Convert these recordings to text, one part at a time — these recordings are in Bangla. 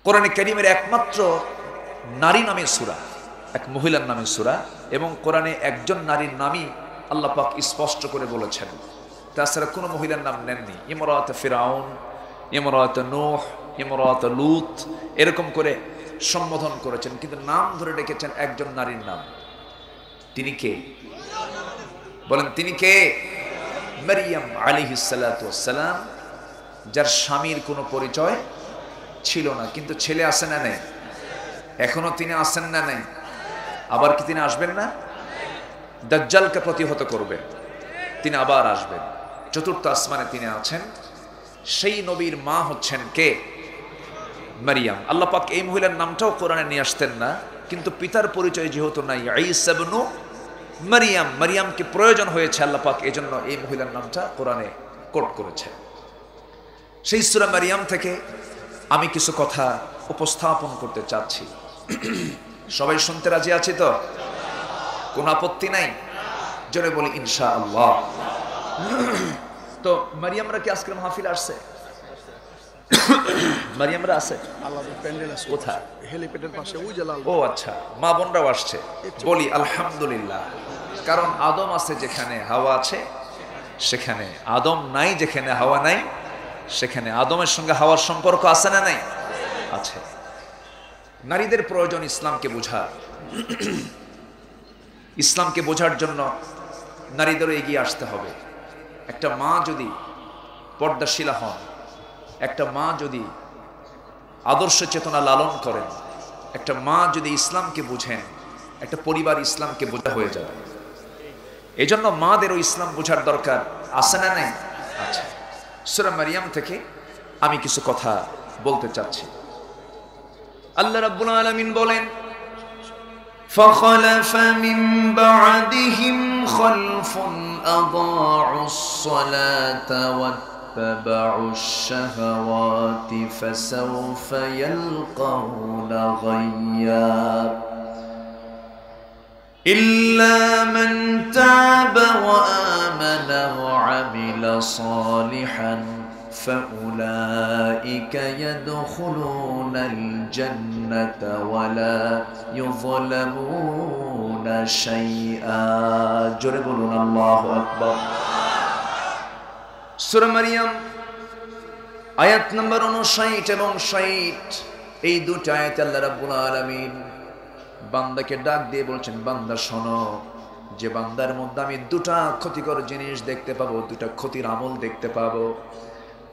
কোরআনে কারীমের একমাত্র নারী নামে সূরা, এক মহিলার নামে সূরা, এবং কোরআনে একজন নারীর নামই আল্লাহ পাক স্পষ্ট করে বলেছেন। তাছাড়া কোনো মহিলার নাম নেননি। ইমরাত ফিরাউন, ইমরাত নূহ, ইমরাত লূত, এরকম করে সম্বোধন করেছেন, কিন্তু নাম ধরে ডেকেছেন একজন নারীর নাম। তিনি কে? বলেন তিনি কে? মারইয়াম আলাইহিস সালাতু ওয়াস সালাম, যার স্বামীর কোনো পরিচয় ছিল না, কিন্তু ছেলে আছে না নেই? এখনো তিনি আসেন না নেই? আবার কি তিনি আসবেন না? দাজ্জালকে প্রতিহত করবেন, তিনি আবার আসবেন। চতুর্থ আসমানে তিনি আছেন। সেই নবীর মা হচ্ছেন কে? মারইয়াম। আল্লাহ পাক এই মহিলার নামটাও কোরআনে নিয়ে আসতেন না, কিন্তু পিতার পরিচয় যেহেতু নাই, ঈসা ইবনু মারইয়াম, মারইয়ামকে প্রয়োজন হয়েছে আল্লাহ পাক এজন্য এই মহিলার নামটা কোরআনে কোট করেছে। সেই সূরা মারইয়াম থেকে আমি কিছু কথা উপস্থাপন করতে চাচ্ছি। সবাই শুনতে রাজি আছে তো? কোনো আপত্তি নাই? জোরে বলি ইনশাআল্লাহ। তো মারইয়ামরা কি আজকের মাহফিলে আসছে? মারইয়ামরা আছে? কোথায়? হেলিপ্যাডের পাশে ওই যে লাল। ও আচ্ছা, মা বোনরাও আসছে। বলি আলহামদুলিল্লাহ। কারণ আদম আছে যেখানে হাওয়া আছে সেখানে, আদম নাই যেখানে হাওয়া নাই সেখানে। আদমের সঙ্গে হাওয়ার সম্পর্ক আছে না নাই? আছে। নারীদের প্রয়োজন ইসলামকে বোঝা। ইসলামকে বোঝার জন্য নারীদেরও এগিয়ে আসতে হবে। একটা মা যদি পর্দাশীলা হন, একটা মা যদি আদর্শ চেতনা লালন করেন, একটা মা যদি ইসলামকে বুঝেন, একটা পরিবার ইসলামকে বোঝা হয়ে যাবে। এই জন্য মাদেরও ইসলাম বোঝার দরকার আছে না নাই? আচ্ছা, সূরা মারইয়াম থেকে আমি কিছু কথা বলতে চাচ্ছি। আল্লাহ রাব্বুল আলামিন বলেন, فخلف من بعدهم خلف أضاعوا الصلاة واتبعوا الشهوات فسوف يلقون غيا إلا من تاب وآمن وعمل صالحا فأولئك يدخلون الجنة ولا يظلمون شيئا জোরে বলুন আল্লাহু আকবার। সূরা মারইয়াম আয়াত নম্বর 59 এবং 60, এই দুটো আয়াতে আল্লাহ রাব্বুল আলামিন বান্দাকে ডাক দিয়ে বলছেন, বান্দা শোনো, যে বান্দার মধ্যে আমি দুটা ক্ষতিকর জিনিস দেখতে পাবো, দুটা ক্ষতির আমল দেখতে পাবো,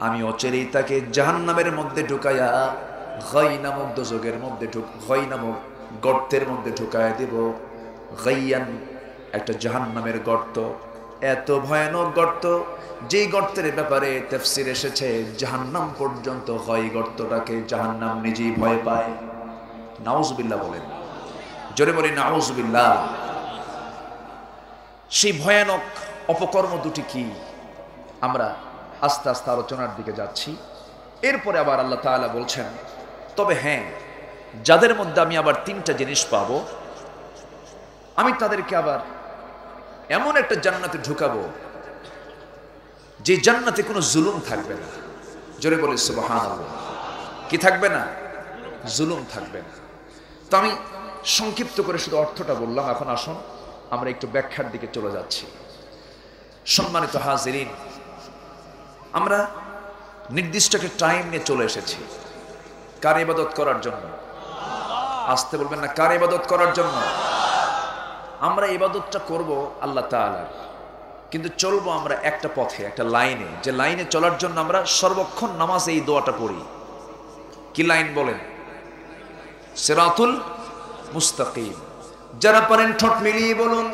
আমি অচিরেই তাকে জাহান্নামের মধ্যে ঢুকাইয়া গাই নামক দোজখের মধ্যে গাই নামক গর্তের মধ্যে ঢুকাইয়া দেব। গাইয়ান একটা জাহান্নামের গর্ত, এত ভয়ানক গর্ত, যেই গর্তের ব্যাপারে তাফসীর এসেছে জাহান্নাম পর্যন্ত হয় গর্তটাকে জাহান্নাম নিজেই ভয় পায়। নাউজুবিল্লাহ বলেন, জোরে বলি নাউজুবিল্লাহ। সেই ভয়ানক অপকর্ম দুটি কি, আমরা আস্তে আস্তে আলোচনার দিকে যাচ্ছি। এরপরে আবার আল্লাহ তাআলা বলছেন, তবে হ্যাঁ, যাদের মধ্যে আমি আবার তিনটা জিনিস পাবো, আমি তাদেরকে আবার এমন একটা জান্নাতে ঢুকাবো যে জান্নাতে কোনো জুলুম থাকবে না। জোরে বলি সুবহানাল্লাহ। কি থাকবে না? জুলুম থাকবে না। তো আমি সংক্ষিপ্ত করে শুধু অর্থটা বললাম। এখন আসুন আমরা একটু ব্যাখ্যার দিকে চলে যাচ্ছি। সম্মানিত হাজিরিন, আমরা নির্দিষ্ট একটা টাইম নিয়ে চলে এসেছি। কার ইবাদত করার জন্য? আসতে বলবেন না, কার ইবাদত করার জন্য? আমরা ইবাদতটা করব আল্লাহ তাআলার, কিন্তু চলবো আমরা একটা পথে, একটা লাইনে, যে লাইনে চলার জন্য আমরা সর্বক্ষণ নামাজে এই দোয়াটা পড়ি। কি লাইন বলেন? সিরাতুল মুস্তাকিম। যারা পারেন ঠোঁট মিলিয়ে বলুন,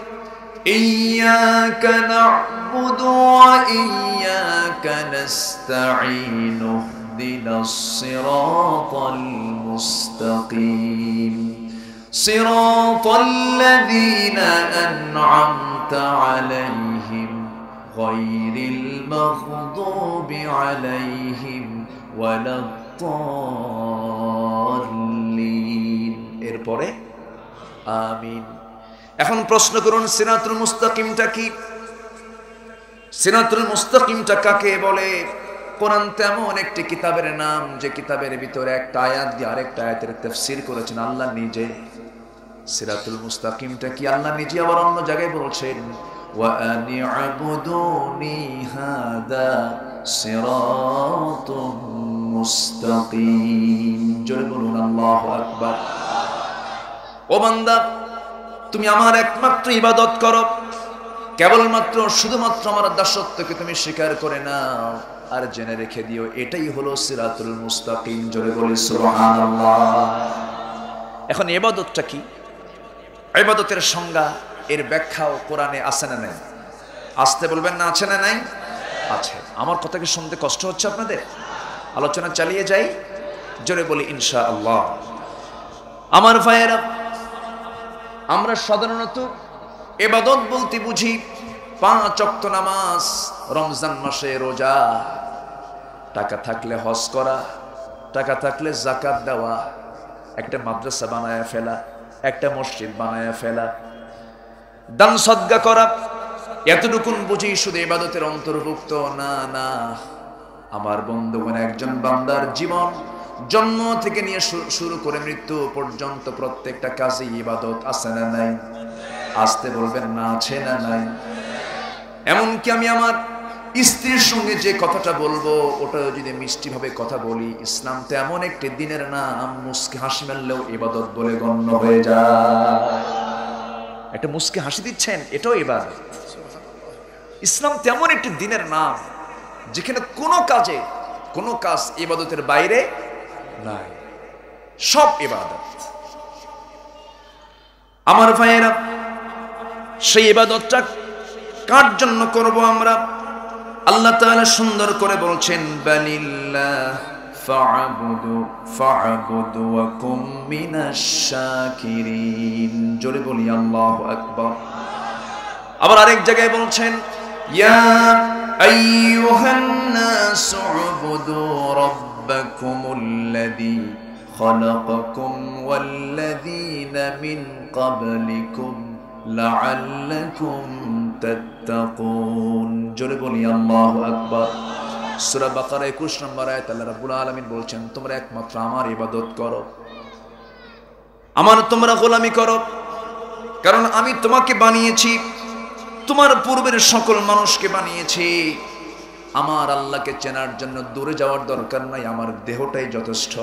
ইয়্যাকা না'বুদু ওয়া ইয়্যাকা নাস্তাঈন ইহদিনাস সিরাতাল মুস্তাকিম সিরাতাল লাযীনা আন'আমতা আলাইহিম গায়রিল মাগদুবি আলাইহিম ওয়ালাদ-দাল্লিন। এরপরে আমিন। এখন প্রশ্ন করুন, সিরাতুল মুস্তাকিমটা কি? সিরাতুল মুস্তাকিমটা কাকে বলে? কোরআন তেমন একটি কিতাবের নাম যে কিতাবের ভিতরে একটা আয়াত দিয়ে আরেকটা আয়াতের তাফসীর করেছেন আল্লাহ নিজে। সিরাতুল মুস্তাকিমটা কি আল্লাহ নিজে আবার অন্য জায়গায় বলছেন ওয়া আনি'বুদুনি হাদা সিরাতুম মুস্তাকিম। জোরে বলুন আল্লাহু আকবার। ও বান্দা, তুমি আমার একমাত্র ইবাদত করো, কেবলমাত্র শুধুমাত্র আমার দাসত্বকে তুমি স্বীকার করে নাও, আর জেনে রেখে দিও এটাই হলো সিরাতুল মুস্তাকিম। জোরে বলি সুবহানাল্লাহ। এখন ইবাদতটা কি, ইবাদতের সংজ্ঞা, এর ব্যাখ্যাও কোরআনে আছে না নাই? আসতে বলবেন না, আছে না নাই? আছে। আমার কথা কি শুনতে কষ্ট হচ্ছে আপনাদের? আলোচনা চালিয়ে যাই, জোরে বলি ইনশাআল্লাহ। আমার ভাইয়েরা, আমরা সাধারণত ইবাদত বলতে বুঝি 5 ওয়াক্ত নামাজ, রমজান মাসে রোজা, টাকা থাকলে হজ করা, টাকা থাকলে যাকাত দেওয়া, একটা মাদ্রাসা বানায়া ফেলা, একটা মসজিদ বানায়া ফেলা, দান সদকা করা, এতটুকুন বুঝি শুধু ইবাদতের অন্তর্ভুক্ত। না না, আমার বন্ধুগণ, একজন বান্দার জীবন জন্ম থেকে নিয়ে শুরু করে মৃত্যু পর্যন্ত প্রত্যেকটা কাজে ইবাদত আছে না নাই? আসতে বলবেন না, আছে না নাই? এমনকি আমি আমার স্ত্রীর সঙ্গে যে কথাটা বলবো ওটা যদি মিষ্টি ভাবে কথা বলি, ইসলাম তো এমন একটি দিনের নাম, মুস্কি হাসি মারলেও ইবাদত বলে গণ্য হয়ে যায়। একটা মুস্কি হাসি দিচ্ছেন, এটাও ইবাদত। ইসলাম তেমন একটি দিনের নাম যেখানে কোনো কাজ ইবাদতের বাইরে নাই, সব ইবাদত। আমার ভাইয়েরা, সেই ইবাদতটা কার জন্য করব আমরা? আল্লাহ তাআলা সুন্দর করে বলছেন বালিল্লাহ ফা'বুদু ওয়া কুম মিনাশ শাকিরিন। জোরে বলি আল্লাহু আকবার। আবার আরেক জায়গায় বলছেন ইয়া আইয়ুহান নাসু উবুদু রাব্বাকুমুল্লাযী খালাকাকুম ওয়াল্লাযীনা মিন ক্বাবলিকুম লাআল্লাকুম তাত্তাকুন। জোরে বলি আল্লাহু আকবার। সূরা বাকারা 21 নম্বর আয়াত আল্লাহ রাব্বুল আলামিন বলছেন তোমরা একমাত্র আমার ইবাদত করো, আমার তোমরা গোলামি করো, কারণ আমি তোমাকে বানিয়েছি, তোমার পূর্বের সকল মানুষকে বানিয়েছি। আমার আল্লাহকে চেনার জন্য দূরে যাওয়ার দরকার নাই, আমার দেহটাই যথেষ্ট।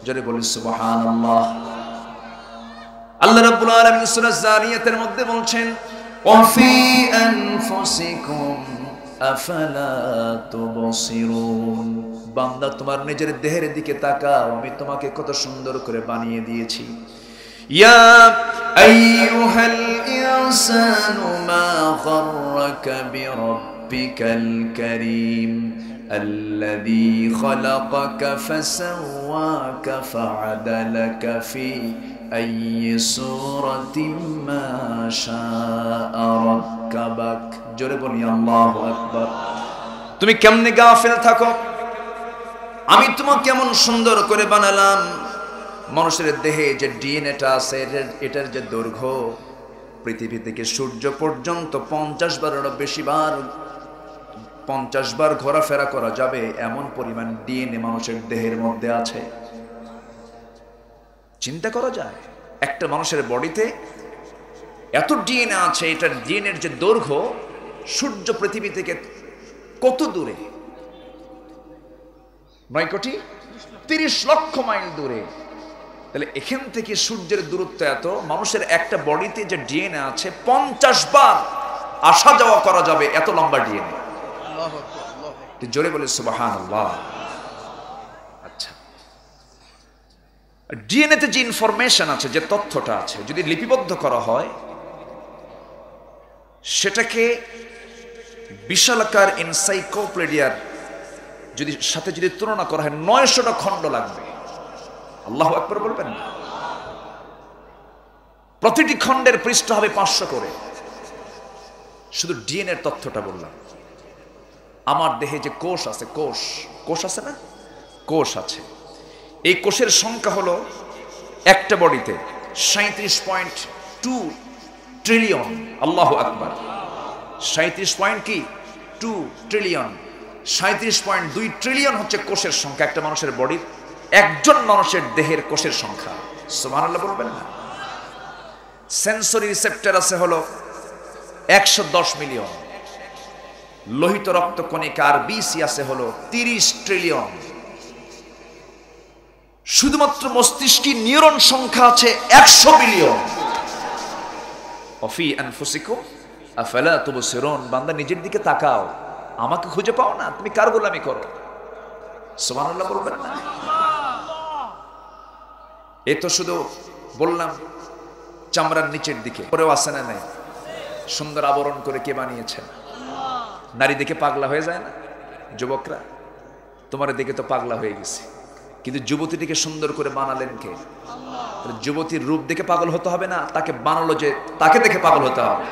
জোরে বলি সুবহানাল্লাহ। আল্লাহ রাব্বুল আলামিন সূরা যারিয়াতের মধ্যে বলছেন ওয়াফি আনফুসিকুম আফালা তুবসিরুন। বান্দা, তোমার নিজের দেহের দিকে তাকাও, আমি তোমাকে কত সুন্দর করে বানিয়ে দিয়েছি। ইয়া আইয়ুহাল ইনসানু মা গাররাকা বিরাব্বিকাল কারীম الذي خلقك فسواك فعدلك في أي صورة ما شاء ركبك। জোরে বলি আল্লাহু আকবার। তুমি কেমনে গাফিল থাকো, আমি তোমাকে কেমন সুন্দর করে বানালাম। মানুষের দেহে যে ডিএনএটা আছে, এটার যে দৈর্ঘ্য পৃথিবী থেকে সূর্য পর্যন্ত 50 বারেরও বেশি বার, 50 বার ঘোরাফেরা করা যাবে এমন পরিমাণ ডিএনএ মানুষের দেহের মধ্যে আছে। চিন্তা করা যায় একটা মানুষের বডিতে এত ডিএনএ আছে, এটার ডিএনএর যে দৈর্ঘ্য সূর্য পৃথিবী থেকে কত দূরে? 9,30,00,000 মাইল দূরে। তাহলে এখান থেকে সূর্যের দূরত্ব এত, মানুষের একটা বডিতে যে ডিএনএ আছে 50 বার আসা যাওয়া করা যাবে, এত লম্বা ডিএনএ। জোরে বলে সুবহানাল্লাহ। আচ্ছা, ডিএনএ তে যে ইনফরমেশন আছে, যে তথ্যটা আছে, যদি লিপিবদ্ধ করা হয় সেটাকে বিশালাকার এনসাইক্লোপিডিয়ার সাথে যদি তুলনা করা হয় 900টা খণ্ড লাগবে। আল্লাহু আকবার বলবেন না? প্রতিটি খণ্ডের পৃষ্ঠা হবে 500 করে। শুধু ডিএনএ এর তথ্যটা বললাম। আমার দেহে যে কোষ আছে, কোষ আছে না? কোষ আছে। এই কোষের সংখ্যা হলো একটা বডিতে 37.2 ট্রিলিয়ন। আল্লাহু আকবার। 37.2 ট্রিলিয়ন। 37.2 ট্রিলিয়ন হচ্ছে কোষের সংখ্যা একটা মানুষের বডির, একজন মানুষের দেহের কোষের সংখ্যা। সুবহানাল্লাহ বলবেন না? সেন্সরি রিসেপ্টর আছে হলো 110 মিলিয়ন, লোহিত রক্ত কণিকার বিসি আছে হলো 30 ট্রিলিয়ন। শুধুমাত্র মস্তিষ্কে নিউরন সংখ্যা আছে 100 বিলিয়ন। অফি আনফুসিকুম আফালা তুবসিরুন, বান্দা নিজের দিকে তাকাও, আমাকে খুঁজে পাও না, তুমি কার গোলামি করো? সুবহানাল্লাহ বলবেন না? এ তো শুধু বললাম চামড়ার নিচের দিকে, পরেও আছে না নাই? সুন্দর আবরণ করে কে বানিয়েছেন? নারী দেখে পাগলা হয়ে যায় না যুবকরা? তোমার দিকে তো পাগলা হয়ে গেছে, কিন্তু যুবতীটিকে সুন্দর করে বানালেন কে? যুবতীর রূপ দেখে পাগল হতে হবে না, তাকে বানালো যে তাকে দেখে পাগল হতে হবে।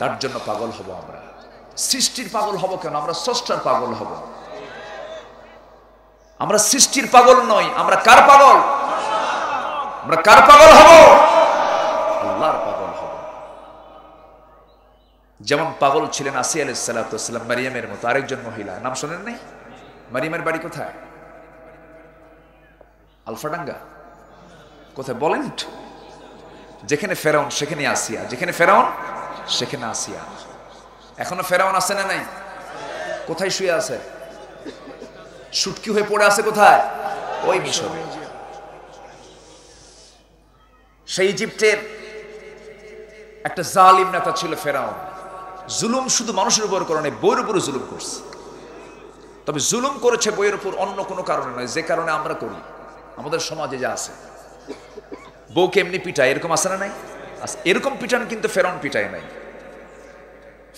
তার জন্য পাগল হব আমরা। সৃষ্টির পাগল হব কেন? আমরা স্রষ্টার পাগল হব। আমরা সৃষ্টির পাগল নই। আমরা কার পাগল? আমরা কার পাগল হব? আল্লাহর পাগল হব। যেমন পাগল ছিলেন আসিয়া আলাইহিস সালাতু ওয়াস সালাম, মারিয়ামের মতো আরেকজন মহিলা, নাম শোনেন নাই? মারিয়ামের বাড়ি কোথায়? আলফাডাঙ্গা। কোথায় বলেন? যেখানে ফেরাউন সেখানে আসিয়া, যেখানে ফেরাউন সেখানে আসিয়া। এখনো ফেরাউন আছে না নাই? কোথায় শুয়ে আছে? শুটকি হয়ে পড়ে আছে কোথায়? ওই মিশরে। সেই ইজিপ্টের একটা জালিম নেতা ছিল ফেরাউন। জুলুম শুধু মানুষের উপর করে নাই, বইয়ের উপর জুলুম করছে। তবে জুলুম করেছে বইয়ের উপর অন্য কোনো কারণে নয়, যে কারণে আমরা করি। আমাদের সমাজে যা আছে, বউকে এমনি পিটায়, এরকম আছে না নাই? এরকম পিটান কিন্তু ফেরাউন পিটায় নাই।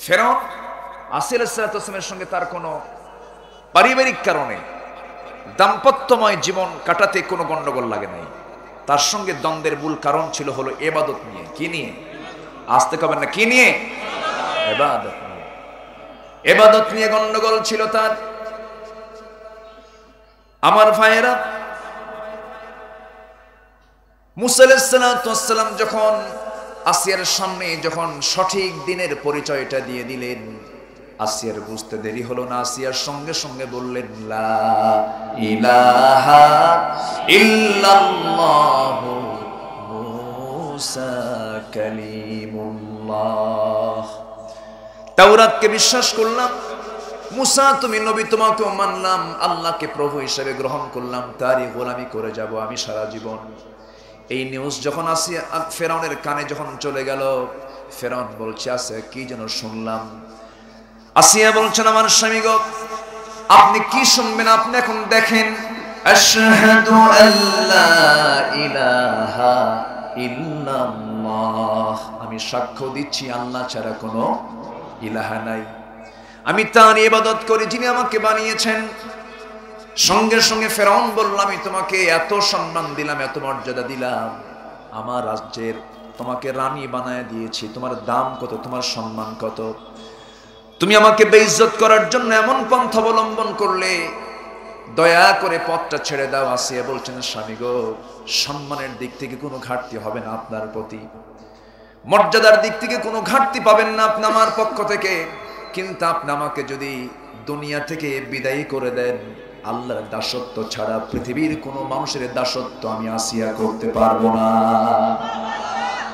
ফেরাউন আসিয়া আলাইহিস সালাতু ওয়াস সালামের সঙ্গে তার কোনো পারিবারিক কারণে দাম্পত্যময় জীবন কাটাতে কোনো গন্ডগোল লাগে নাই। তার সঙ্গে দ্বন্দ্বের মূল কারণ ছিল হলো ইবাদত নিয়ে। কি নিয়ে? আসতে কবেন না, কি নিয়ে? ইবাদত নিয়ে। ইবাদত নিয়ে গন্ডগোল ছিল তার। আমার ভাইয়েরা, মুসা আলাইহিস সালাতু ওয়াস সালাম যখন আসিয়ার সামনে যখন সঠিক দিনের পরিচয়টা দিয়ে দিলেন, আসিয়ার বুঝতে দেরি হলো না। আসিয়ার সঙ্গে সঙ্গে বললেন, লা ইলাহা ইল্লাল্লাহু মুসা কালিমুল্লাহ। তাওরাতকে বিশ্বাস করলাম, মুসা তুমি নবী, তোমাকেও মানলাম, আল্লাহকে প্রভু হিসেবে গ্রহণ করলাম, তারই গোলামি করে যাব আমি সারা জীবন। এই নিউজ যখন আসিয়া ফেরাউনের কানে যখন চলে গেল, ফেরাউন বলছে, আসিয়া কি যেন শুনলাম। আসিয়া বলছেন, আমার স্বামী গো, আপনি কি শুনবেন? আপনি এখন দেখেন, আশহাদু আল্লা ইলাহা ইল্লাল্লাহ, আমি সাক্ষ্য দিচ্ছি আল্লাহ ছাড়া কোনো ইলাহা নাই, আমি তার ইবাদত করি যিনি আমাকে বানিয়েছেন। সঙ্গে সঙ্গে ফেরাউন বলল, আমি তোমাকে এত সম্মান দিলাম, এত মর্যাদা দিলাম, আমার রাজ্যের তোমাকে রানী বানায় দিয়েছি, তোমার দাম কত, তোমার সম্মান কত? তুমি আমাকে বেইজ্জত করার জন্য এমন পন্থা অবলম্বন করলে, দয়া করে পথটা ছেড়ে দাও। আসিয়া বলছেন, স্বামী গো, সম্মানের দিক থেকে কোনো ঘাটতি হবে না আপনার প্রতি, মর্যাদার দিক থেকে কোনো ঘাটতি পাবেন না আপনি আমার পক্ষ থেকে, কিন্তু আপনি আমাকে যদি দুনিয়া থেকে বিদায়ী করে দেন, আল্লাহর দাসত্ব ছাড়া পৃথিবীর কোনো মানুষের দাসত্ব আমি আসিয়া করতে পারবো না।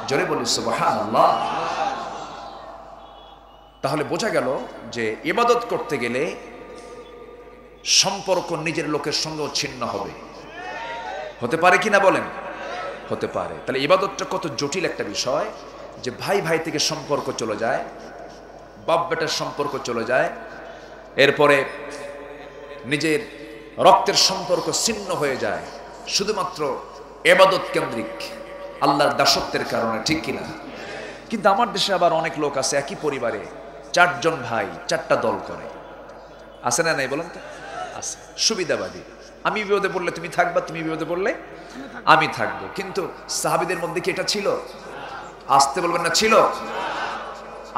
জোরে বলি সুবহানাল্লাহ। তাহলে বোঝা গেল যে ইবাদত করতে গেলে সম্পর্ক নিজের লোকের সঙ্গেও ছিন্ন হবে। হতে পারে কিনা বলেন? হতে পারে। তাহলে ইবাদতটা কত জটিল একটা বিষয়, যে ভাই ভাই থেকে সম্পর্ক চলে যায়, বাপ বেটার সম্পর্ক চলে যায়, এরপরে নিজের রক্তের সম্পর্ক ছিন্ন হয়ে যায়, শুধুমাত্র ইবাদত কেন্দ্রিক, আল্লাহর দাসত্বের কারণে। ঠিক কিনা? কিন্তু আমার দেশে আবার অনেক লোক আছে, একই পরিবারে 4 জন ভাই 4টা দল করে। আছে না নাই বলেন তো? আছে। সুবিধাবাদী, আমি বিপদে পড়লে তুমি থাকবা, তুমি বিপদে পড়লে আমি থাকবো। কিন্তু সাহাবীদের মধ্যে কি এটা ছিল? আসতে বলবেন না, ছিল?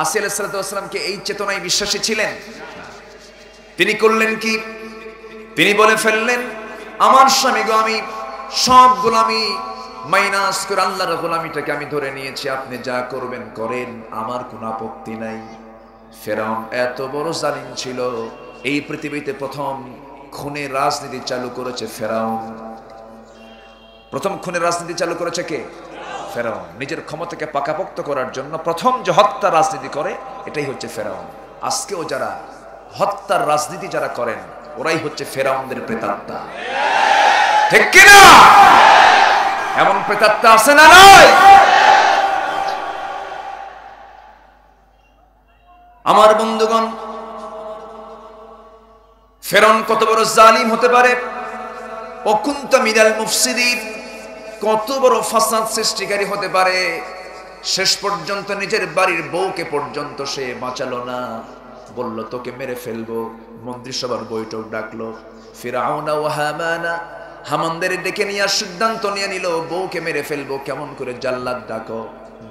আসিয়া আলাইহিস সালাতু ওয়াস সালাম কি এই চেতনায় বিশ্বাসী ছিলেন? তিনি করলেন কি? তিনি বলে ফেললেন, আমার স্বামী গো, আমি সব গোলামি মাইনাস করে আল্লাহর গোলামিটাকে আমি ধরে নিয়েছি, আপনি যা করবেন করেন, আমার কোনো আপত্তি নাই। ফেরাউন এত বড় জালিম ছিল, এই পৃথিবীতে প্রথম খুনের রাজনীতি চালু করেছে ফেরাউন। প্রথম খুনের রাজনীতি চালু করেছে কে? ফেরাউন। নিজের ক্ষমতাকে পাকাপোক্ত করার জন্য প্রথম যে হত্যা রাজনীতি করে এটাই হচ্ছে ফেরাউন। আজকেও যারা হত্যার রাজনীতি যারা করেন ওরাই হচ্ছে ফেরাউনদের প্রেতাত্মা, ঠিক কিনা? এমন প্রেতাত্মা আছে না নয়? আমার বন্ধুগণ, ফেরাউন কত বড় জালিম হতে পারে! অকুন্ত মিনাল মুফসিদিন, কত বড় ফাসাদ সৃষ্টিকারী হতে পারে! শেষ পর্যন্ত নিজের বাড়ির বউকে পর্যন্ত সে বাঁচালো না, বলল তোকে মেরে ফেলবো। মন্ত্রিসভার বৈঠক ডাকলো, ফিরআউন ও হামানা, হামানদের ডেকে নিয়ে সিদ্ধান্ত নিয়ে নিল বউকে মেরে ফেলবো। কেমন করে? জাল্লাদ ডাকো।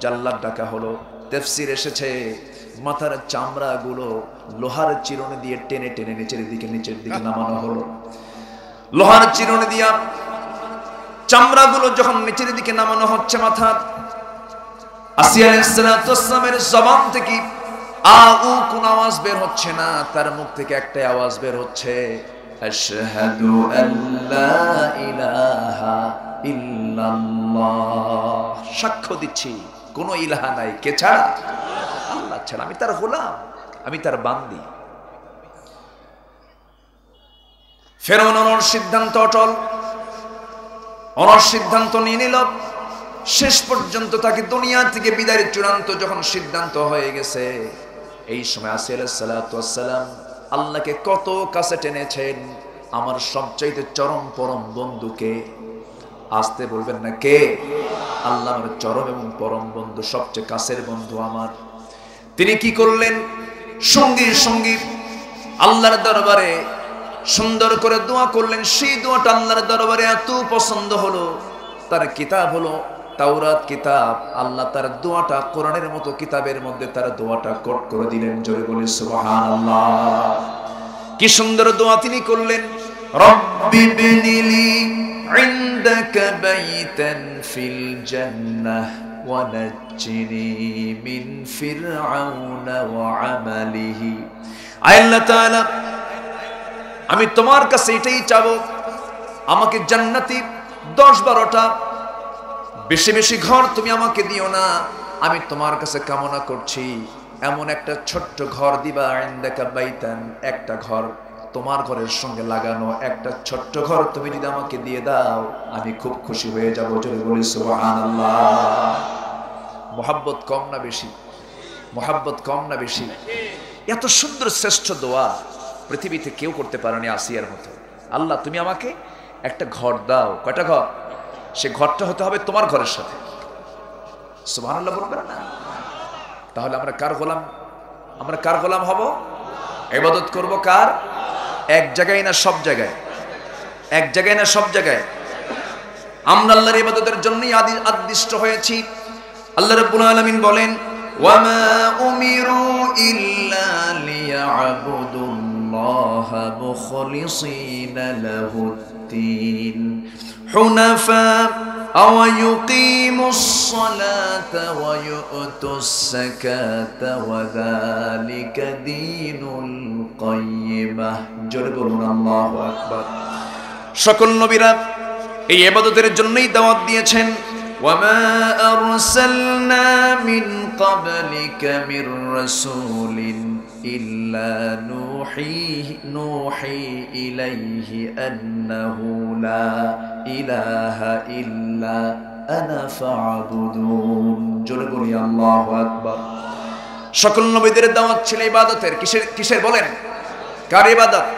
জাল্লাদ ডাকা হলো। তাফসীর এসেছে মাথার চামড়াগুলো লোহার চিরুনি দিয়ে টেনে টেনে নিচের দিকে নামানো হলো। লোহার চিরুনি দিয়া চামড়াগুলো যখন নিচের দিকে নামানো হচ্ছে মাথার, আসিয়া আলাইহিস সালাতু ওয়াস সালামের জবান থেকে কোন আওয়াজ বের হচ্ছে না, তার মুখ থেকে একটাই আওয়াজ বের হচ্ছে, আশহাদু আল্লা ইলাহা ইল্লাল্লাহ। সাক্ষ্য দিচ্ছি কোন ইলাহা নাই, কে ছাড়া? আল্লাহ ছাড়া। আমি তার গোলাম, আমি তার বান্দি। ফেরাউন ওর সিদ্ধান্ত অটল, ওর সিদ্ধান্ত নিয়ে নিল। শেষ পর্যন্ত তাকে দুনিয়া থেকে বিদায়ের চূড়ান্ত যখন সিদ্ধান্ত হয়ে গেছে, এই সময় আসিয়া আলাইহিস সালাতু ওয়াস সালাম আল্লাহকে কত কাছে টেনেছেন। আমার সবচাইতে চরম পরম বন্ধুকে, আসতে বলবেন না কে? আল্লাহ আমার চরম এবং পরম বন্ধু, সবচেয়ে কাছের বন্ধু আমার। তিনি কি করলেন? সঙ্গী সঙ্গী আল্লাহর দরবারে সুন্দর করে দোয়া করলেন। সেই দোয়াটা আল্লাহর দরবারে এত পছন্দ হলো, তার কিতাব হলো তাওরাত কিতাব। আল্লাহ তার দোয়াটা কোরআনের মতো কিতাবের মধ্যে তার দোয়াটা কোট করে দিলেন। জোরে বলি সুবহানাল্লাহ। কি সুন্দর দোয়া তিনি করলেন, রব্বি বিনিলি ইনদাকা বাইতান ফিল জান্নাহ ওয়া নাজ্জিনি মিন ফিরআউনা ওয়া আমালিহি। আল্লাহ তাআলা, আমি তোমার কাছে এটাই চাবো, আমাকে জান্নাতি 10-12টা বেশি বেশি ঘর তুমি আমাকে দিও না। আমি তোমার কাছে কামনা করছি এমন একটা ছোট্ট ঘর দিবা, ইনদাকা বাইতান, একটা ঘর তোমার ঘরের সঙ্গে লাগানো একটা ছোট্ট ঘর তুমি যদি আমাকে দিয়ে দাও, আমি খুব খুশি হয়ে যাবো। জোরে বলি সুবহানাল্লাহ। মোহাব্বত কম না বেশি? মোহাব্বত কম না বেশি? এত সুন্দর শ্রেষ্ঠ দোয়া পৃথিবীতে কেউ করতে পারেনি আসিয়ার মতো। আল্লাহ তুমি আমাকে একটা ঘর দাও। কয়টা ঘর? সে ঘরটা হতে হবে তোমার ঘরের সাথে। সুবহানাল্লাহ বলবেন না? তাহলে আমরা কার গোলাম? আমরা কার গোলাম হব? ইবাদত করব কার? এক জায়গায় না সব জায়গায়? এক জায়গায় না সব জায়গায়? আমরা আল্লাহর ইবাদতের জন্যই আদিষ্ট হয়েছি। আল্লাহ রাব্বুল আলামিন বলেন, ওয়ামা উমিরু ইল্লা লিয়াবুদুল্লাহা মুখলিসিনা লাহুদ-দীন হুনাফা ওয়া ইউকিমুস-সালাতা ওয়া ইউতুস-যাকাতা ওয়া যালিকা দীনুল কাইয়্যিমাহ। জোরে বলুন আল্লাহু আকবার। সকল নবীরা এই ইবাদতের জন্যই দাওয়াত দিয়েছেন। ওয়ামা আরসালনা মিন ক্বাবলিকা মির রাসূলিন ইল্লা নুহি ইলাইহি আন্নাহু লা ইলাহা ইল্লা আনা ফা'বুদুন। জোরে বলি আল্লাহু আকবার। সকল নবীদের দাওয়াত ছিল ইবাদতের। কিসের বলেন? কার ইবাদত?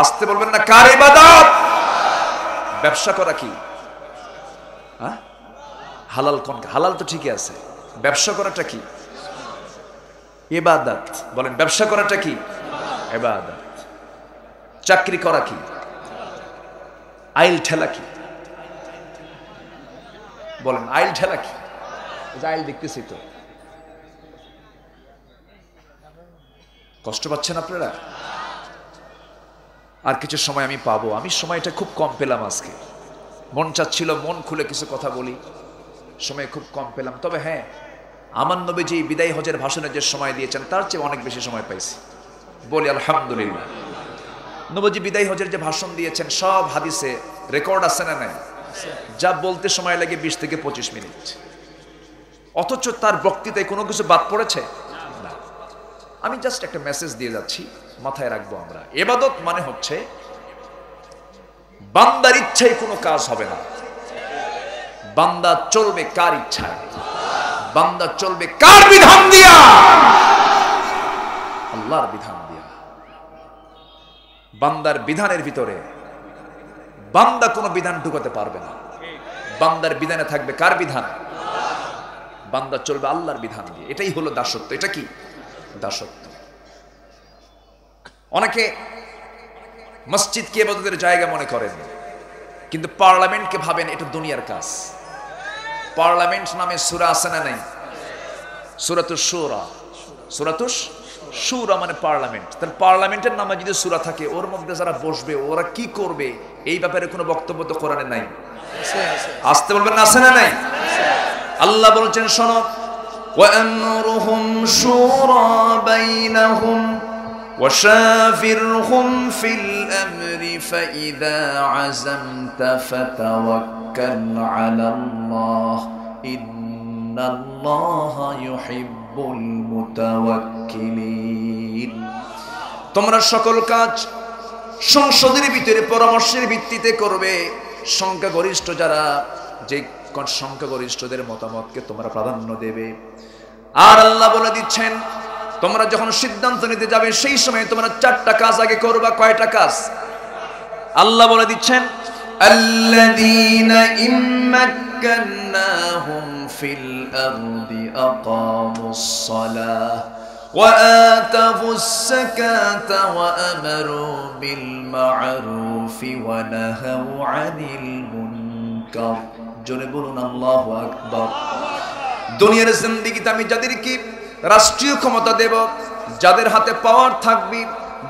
আসতে বলবেন না, কার ইবাদত? ব্যবসা করা কি? হ্যাঁ, হালাল কোন? হালাল তো ঠিকই আছে, ব্যবসা করাটা কি? ইবাদত। বলেন ব্যবসা করাটা কি? ইবাদত। চাকরি করা কি? আইল ঠেলা কি? বলেন আইল ঠেলা কি? আইল দেখতেছি তো, কষ্ট পাচ্ছেন আপনারা? আর কিছু সময় আমি পাবো, আমি সময়টা খুব কম পেলাম আজকে। মন চাচ্ছিল মন খুলে কিছু কথা বলি, সময় খুব কম পেলাম। তবে হ্যাঁ, আমার নবী যে বিদায় হজের ভাষণে যে সময় দিয়েছেন তার চেয়ে অনেক বেশি সময় পাইছি। বলি আলহামদুলিল্লাহ। নবীজি বিদায় হজের যে ভাষণ দিয়েছেন সব হাদিসে রেকর্ড আছে না নাই? যা বলতে সময় লাগে 20 থেকে 25 মিনিট, অথচ তার বক্তৃতায় কোনো কিছু বাদ পড়েছে না। আমি জাস্ট একটা মেসেজ দিয়ে যাচ্ছি, মাথায় রাখবো আমরা। ইবাদত মানে হচ্ছে বান্দার ইচ্ছায় কোনো কাজ হবে না, বান্দা চলবে কার ইচ্ছায়, বান্দা চলবে কার বিধান দিয়া? আল্লাহর বিধান দিয়া। বান্দার বিধানের ভিতরে বান্দা কোনো বিধান ঢুকাতে পারবে না। বান্দার বিধানে থাকবে কার বিধান? বান্দা চলবে আল্লাহর বিধান দিয়ে। এটাই হলো দাসত্ব। এটা কি দাসত্ব? অনেকে মসজিদকে ইবাদতের জায়গা মনে করেন, কিন্তু পার্লামেন্টকে ভাবেন এটা দুনিয়ার কাজ। পার্লামেন্ট নামে সূরা আছে না নাই? সূরাতুশ শুরা। সূরাতুশ শুরা মানে পার্লামেন্ট। তাহলে পার্লামেন্টের নামে যদি সূরা থাকে, ওর মধ্যে যারা বসবে ওরা কি করবে এই ব্যাপারে কোনো বক্তব্য তো কোরআনে নাই। আসতে বলবেন না, আছে না নাই? আল্লাহ বলছেন শোনো, ওয়া আমরুহুম শুরা বাইনাহুম وشافرهم في الأمر فإذا عزمت فتوكل على الله إن الله يحب المتوكلين। তোমরা সকল কাজ সংসদের ভিতরে পরামর্শের ভিত্তিতে করবে। সংখ্যাগরিষ্ঠ যারা, যে সংখ্যাগরিষ্ঠদের মতামতকে তোমরা প্রাধান্য দেবে। আর আল্লাহ বলে দিচ্ছেন, তোমরা যখন সিদ্ধান্ত নিতে যাবে সেই সময় তোমরা 4টা কাজ আগে করবা। কয়টা কাজ? আল্লাহ বলে দিচ্ছেন, আল্লাযীনা ইম্মাক্কান্নাহুম ফিল আরদি আকামুস সালাহ ওয়া আতাবুস যাকাতা ওয়া আমারু বিল মা'রুফি ওয়া নাহাউ আনিল মুনকার। জোরে বলুন আল্লাহু আকবার। দুনিয়ার জিন্দেগিতে আমি যাদেরকে রাষ্ট্রীয় ক্ষমতা দেব, যাদের হাতে পাওয়ার থাকবে,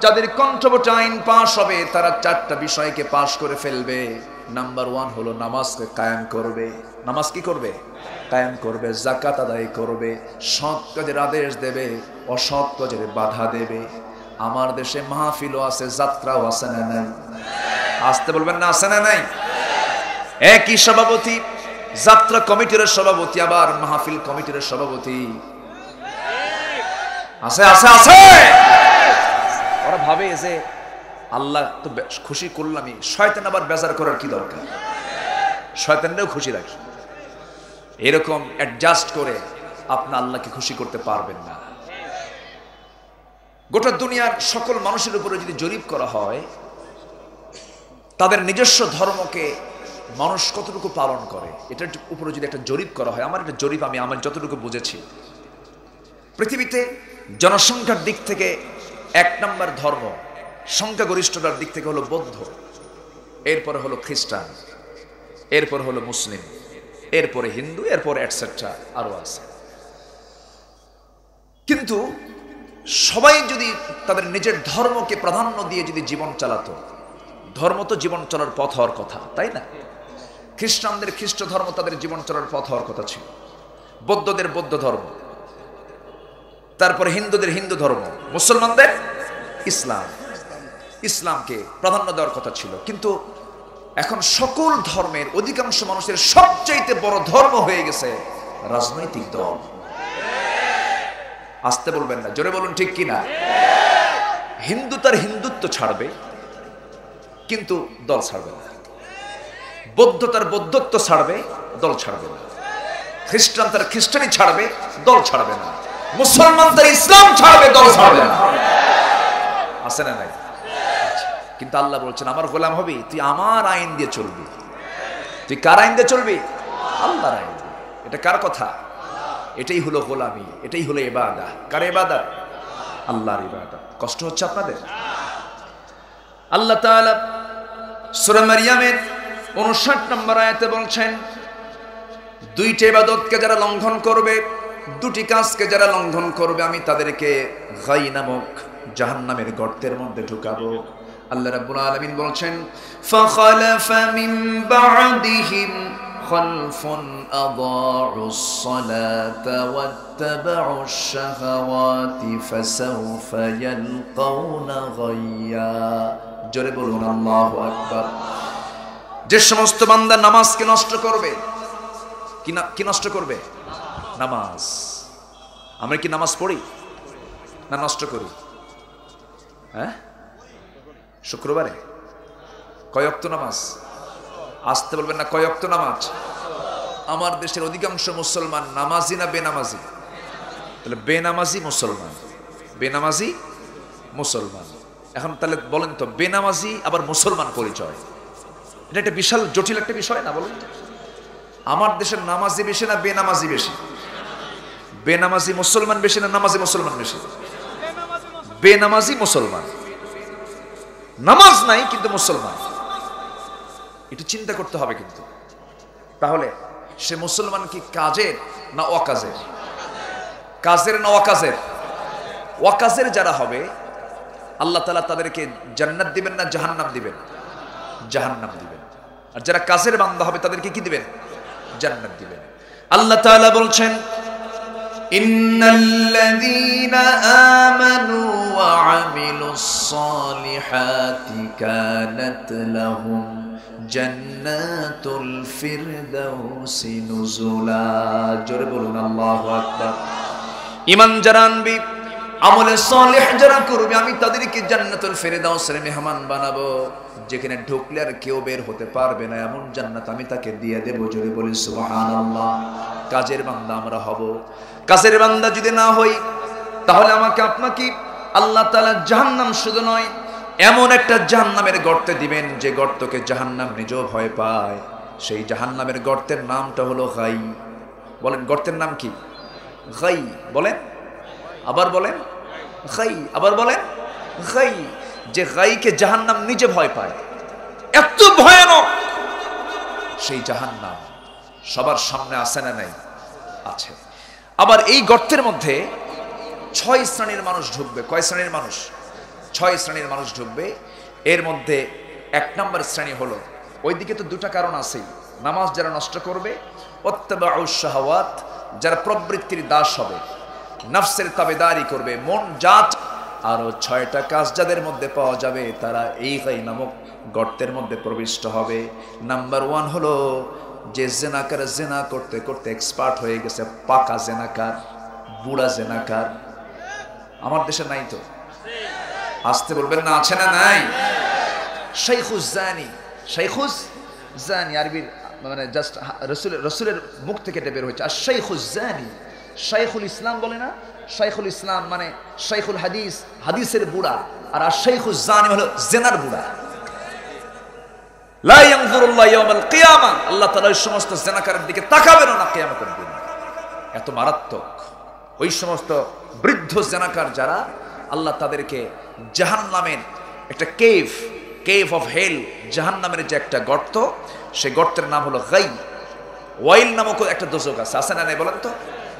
যাদের কণ্ঠবটে আইন পাশ হবে, তারা 4টা বিষয়কে পাশ করে ফেলবে। নাম্বার 1 হলো নামাজকে কায়েম করবে। নামাজ কি করবে? কায়েম করবে। যাকাত আদায় করবে। সৎ কাজের আদেশ দেবে, অসৎ কাজের বাধা দেবে। আমার দেশে মাহফিলও আছে, যাত্রাও আছে না নাই? আসতে বলবেন না, আছে না নাই? একই সভাপতি, যাত্রা কমিটির সভাপতি, আবার মাহফিল কমিটির সভাপতি। আছে আছে আছে। ওরা ভাবে যে আল্লাহ তো খুশি করলামই, শয়তান আবার বেজার করার কি দরকার? শয়তানকেও খুশি রাখি। এরকম অ্যাডজাস্ট করে আপনি আল্লাহকে খুশি করতে পারবেন না। গোটা দুনিয়ার সকল মানুষের উপরে যদি জরিপ করা হয়, তাদের নিজস্ব ধর্মকে মানুষ কতটুকু পালন করে, এটার উপরে যদি একটা জরিপ করা হয়, আমার একটা জরিপ, আমি আমার যতটুকু বুঝেছি, পৃথিবীতে জনসংখ্যার দিক থেকে 1 নম্বর ধর্ম, সংখ্যাগরিষ্ঠতার দিক থেকে হলো বৌদ্ধ, এরপরে হলো খ্রিস্টান, এরপরে হলো মুসলিম, এরপরে হিন্দু, এরপরে এটসেট্রা আরো আছে। কিন্তু সবাই যদি তাদের নিজের ধর্মকে প্রাধান্য দিয়ে যদি জীবন চালাতো, ধর্ম তো জীবন চলার পথ হওয়ার কথা, তাই না? খ্রিস্টানদের খ্রিস্ট ধর্ম তাদের জীবন চলার পথ হওয়ার কথা ছিল, বৌদ্ধদের বৌদ্ধ ধর্ম, তারপরে হিন্দুদের হিন্দু ধর্ম, মুসলমানদের ইসলাম, ইসলামকে প্রাধান্য দেওয়ার কথা ছিল। কিন্তু এখন সকল ধর্মের অধিকাংশ মানুষের সবচাইতে বড় ধর্ম হয়ে গেছে রাজনৈতিক দল। আসতে বলবেন না, জোরে বলুন ঠিক কিনা? হিন্দু তার হিন্দুত্ব ছাড়বে কিন্তু দল ছাড়বে না, বৌদ্ধ তার বৌদ্ধত্ব ছাড়বে, দল ছাড়বে না, খ্রিস্টান তার খ্রিস্টানি ছাড়বে, দল ছাড়বে না, মুসলমান তার ইসলাম ছাড়বে, দল ছাড়বে না। আছে না নাই? কিন্তু আল্লাহ বলছেন, আমার গোলাম হবি, তুই আমার আইন দিয়ে চলবি। তুই কার আইন দিয়ে চলবি? আল্লাহর আইন। এটা কার কথা? এটাই হলো গোলামি, এটাই হলো ইবাদত। কার ইবাদত? আল্লাহর ইবাদত। কষ্ট হচ্ছে আপনাদের? আল্লাহ তাআলা সূরা মারইয়ামের 59 নম্বর আয়াতে বলছেন, 2টি ইবাদতকে যারা লঙ্ঘন করবে, 2টি কাজকে যারা লঙ্ঘন করবে, আমি তাদেরকে গাই নামক জাহান্নামের গর্তের মধ্যে ঢুকাবো। আল্লাহ রাব্বুল আলামিন বলছেন, ফাখালাফা মিন বা'দিহিম خلف أضاعوا الصلاة واتبعوا الشهوات فسوف يلقون غيا জোরে বলুন আল্লাহু আকবার। যে সমস্ত বান্দা নামাজকে নষ্ট করবে, কি নষ্ট করবে? নামাজ। আমরা কি নামাজ পড়ি না নষ্ট করি? হ্যাঁ, শুক্রবারে কয় ওয়াক্ত নামাজ? আসতে বলবেন না, কয় ওয়াক্ত নামাজ? আমার দেশের অধিকাংশ মুসলমান নামাজি না বেনামাজি? তাহলে বেনামাজি মুসলমান, বেনামাজি মুসলমান। এখন তাহলে বলেন তো, বেনামাজি আবার মুসলমান পরিচয়, এটা একটা বিশাল জটিল একটা বিষয় না? বলেন তো, আমার দেশের নামাজি বেশি না বেনামাজি বেশি? বেনামাজি মুসলমান বেশি না নামাজি মুসলমান বেশি? বেনামাজি মুসলমান, নামাজ নাই কিন্তু মুসলমান। একটু চিন্তা করতে হবে কিন্তু। তাহলে সে মুসলমান কি কাজের না অকাজের? কাজের না অকাজের? অকাজের যারা হবে আল্লাহ তাআলা তাদেরকে জান্নাত দিবেন না জাহান্নাম দিবেন? জাহান্নাম দিবেন। আর যারা কাজের বান্দা হবে তাদেরকে কি দিবেন? জান্নাত দিবেন। আল্লাহ তাআলা বলছেন, ইন্নাল্লাযীনা আমানু ওয়া আমিলুস সালিহাতি কানাত লাহুম জান্নাতুল ফিরদাউসি নুজুলা। জোরে বলুন আল্লাহু আকবার। ঈমান যারা আনবি, আমলে সালেহ যারা করবে, আমি তাদেরকে জান্নাতুল ফিরদাউসের মেহমান বানাবো, যেখানে ঢুকলে আর কেউ বের হতে পারবে না, এমন জান্নাত আমি তাকে দিয়ে দেব। জোরে বলি সুবহানাল্লাহ। কাজের বান্দা আমরা হব। কাজের বান্দা যদি না হই, তাহলে আমাকে আপনাকে আল্লাহ তাআলা জাহান্নাম শুধু নয়, এমন একটা জাহান্নামের গর্তে দিবেন যে গর্তকে জাহান্নাম নিজেও ভয় পায়। সেই জাহান্নামের গর্তের নামটা হলো গাই। বলেন, গর্তের নাম কি? গাই। বলেন, আবার বলেন, গাই। আবার বলেন, গাই। যে গাইকে জাহান্নাম নিজে ভয় পায়, এত ভয়ানক সেই জাহান্নাম সবার সামনে আছে না নাই? আছে। আবার এই গর্তের মধ্যে 6 শ্রেণীর মানুষ ঢুকবে। কয় শ্রেণীর মানুষ? 6 শ্রেণীর মানুষ ঢুকবে। এর মধ্যে 1 নম্বর শ্রেণী হলো, ওইদিকে তো দুটা কারণ আছেই, নামাজ যারা নষ্ট করবে, ওয়াত্তাবাউশ শাহাওয়াত, যারা প্রবৃত্তির দাস হবে, নফসের তাবেদারি করবে, মন জাত। আরো 6টা কাজ যাদের মধ্যে পাওয়া যাবে, তারা এই গাই নামক গর্তের মধ্যে প্রবিষ্ট হবে। নাম্বার 1 হলো যে জেনাকার, জেনা করতে করতে এক্সপার্ট হয়ে গেছে, পাকা জেনাকার, বুড়া জেনাকার। আমার দেশে নাই তো? আসতে বলবেন না, আছে না নাই? শাইখুজ জানি, শাইখুজ জানি আরবির মানে জাস্ট রসুলের মুখ থেকে এটা বের হয়েছে। আর শাইখুজ জানি, শাইখুল ইসলাম বলে না? শাইখুল ইসলাম মানে শাইখুল হাদিস, হাদিসের বুড়া। আর শাইখুজ জানি হলো জেনার বুড়া। লা ইয়ানজুরুল্লাহ ইয়াউমাল কিয়ামা, আল্লাহ তাআলা ওই সমস্ত জেনাকারের দিকে তাকাবেন না কিয়ামতের দিন। এত মারাত্মক ওই সমস্ত বৃদ্ধ জেনাকার যারা, আল্লাহ তাদেরকে জাহান্নামের একটা কেভ অফ হেল, জাহান্নামের যে একটা গর্ত, সেই গর্তের নাম হলো গাই। ওয়াইল নামক একটা দোজক আছে, আছে না নাই বলেন তো?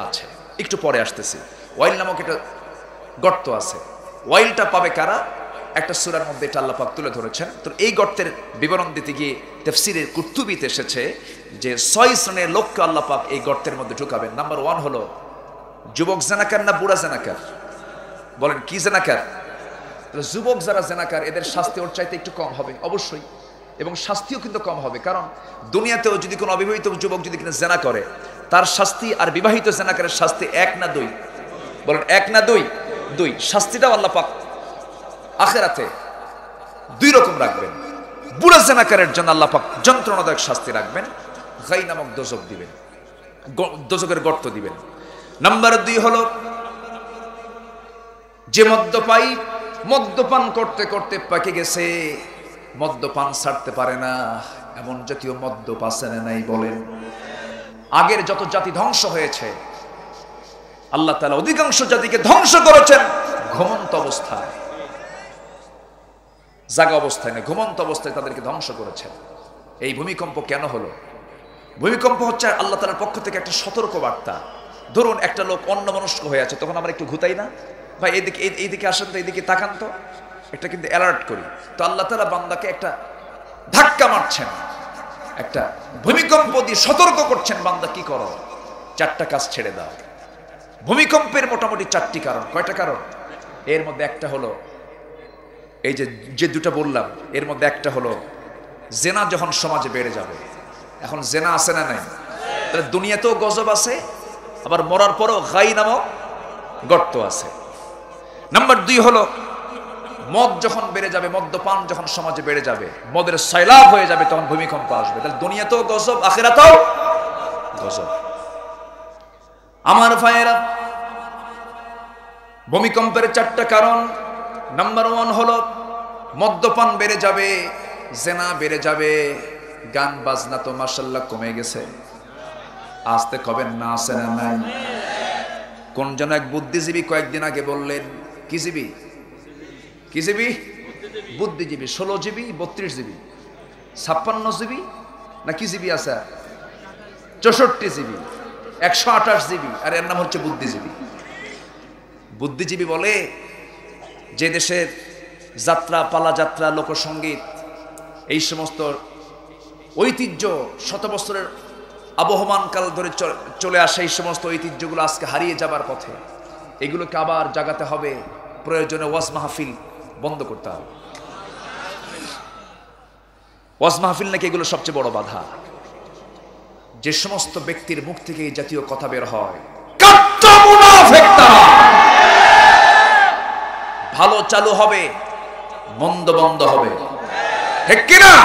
আছে, একটু পরে আসতেছি। ওয়াইল নামক একটা গর্ত আছে। ওয়াইলটা পাবে কারা? একটা সূরার মধ্যে এটা আল্লাহ পাক তুলে ধরেছেন। তো এই গর্তের বিবরণ দিতে গিয়ে তাফসীরের কুতুবিতে এসেছে যে 6 শ্রেণীর লোককে আল্লাহ পাক এই গর্তের মধ্যে ঢুকাবেন। নাম্বার 1 হলো যুবক জেনাকার না বুড়া জেনাকার? বলেন, কি জেনাকার? যুবক যারা জেনাকার, এদের শাস্তি ওর চাইতে একটু কম হবে অবশ্যই, এবং শাস্তিও কিন্তু কম হবে। কারণ দুনিয়াতেও যদি কোনো অবিবাহিত যুবক যদি কিনা জেনা করে, তার শাস্তি আর বিবাহিত জেনাকারের শাস্তি 1 না 2? বলেন, 1 না 2? 2। শাস্তিটাও আল্লাহ পাক আখিরাতে 2 রকম রাখবেন। বুড়া জেনাকারের জন্য আল্লাহ পাক যন্ত্রণাদায়ক শাস্তি রাখবেন, গাই নামক দোজক দিবেন, দোজকের গর্ত দিবেন। নাম্বার 2 হলো যে মদ্যপায়ী, মদ্যপান করতে করতে পাকে গেছে, মদ্যপান ছাড়তে পারে না, এমন জাতীয় মদ্যপ আছে না নাই? বলেন, আগের যত জাতি ধ্বংস হয়েছে, আল্লাহ তাআলা অধিকাংশ জাতিকে ধ্বংস করেছেন ঘুমন্ত অবস্থায়, জাগা অবস্থায় না, ঘুমন্ত অবস্থায় তাদেরকে ধ্বংস করেছেন। এই ভূমিকম্প কেন হলো? ভূমিকম্প হচ্ছে আল্লাহ তাআলার পক্ষ থেকে একটা সতর্ক বার্তা। ধরুন একটা লোক অন্যমনস্ক হয়ে আছে, তখন আমরা একটু ঘুতাই না, ভাই এইদিকে আসেন তো, এইদিকে তাকান তো, এটা কিন্তু অ্যালার্ট করি। তো আল্লাহ তাআলা বান্দাকে একটা ধাক্কা মারছেন, একটা ভূমিকম্প দিয়ে সতর্ক করছেন, বান্দা কি করো, 4টা কাজ ছেড়ে দাও। ভূমিকম্পের মোটামুটি 4টি কারণ। কয়টা কারণ? এর মধ্যে একটা হলো এই যে দুটো বললাম, এর মধ্যে একটা হলো জেনা যখন সমাজে বেড়ে যাবে। এখন জেনা আছে না নাই? তাহলে দুনিয়াতেও গজব আছে, আবার মরার পরেও গাই নামক গর্ত আছে। নাম্বার 2 হলো মদ যখন বেড়ে যাবে, মদ্যপান যখন সমাজে বেড়ে যাবে, মদের সয়লাব হয়ে যাবে, তখন ভূমিকম্প আসবে। তাহলে দুনিয়াতেও গজব, আখিরাতেও গজব। আমার ভাইয়েরা, ভূমিকম্পের 4টা কারণ। নাম্বার 1 হলো মদ্যপান বেড়ে যাবে, জেনা বেড়ে যাবে, গান বাজনা তো মাশাআল্লাহ কমে গেছে। আসতে কবেন না, আছে না নাই? কোন যেন এক বুদ্ধিজীবী কয়েকদিন আগে বললেন, কি জীবী? কি জীবী? বুদ্ধিজীবী। 16 জিবি, 32 জিবি, 56 জিবি না কি জিবি আছে? 64 জিবি, 128 জিবি, আর এর নাম হচ্ছে বুদ্ধিজীবী। বুদ্ধিজীবী বলে যে দেশের যাত্রা, পালা যাত্রা, লোকসঙ্গীত, এই সমস্ত ঐতিহ্য শত বছরের আবহমান কাল ধরে চলে আসে, এই সমস্ত ঐতিহ্যগুলো আজকে হারিয়ে যাবার পথে। এগুলোকে আবার জাগাতে হবে, প্রয়োজনে ওয়াজ মাহফিল বন্ধ করতে হবে। ওয়াজ মাহফিল নাকি এগুলো সবচেয়ে বড় বাধা। যে সমস্ত ব্যক্তির মুখ থেকে এই জাতীয় কথা বের হয়, কাট্টা মুনাফিক তারা। ভালো চালু হবে, মন্দ বন্ধ হবে, ঠিক কি না?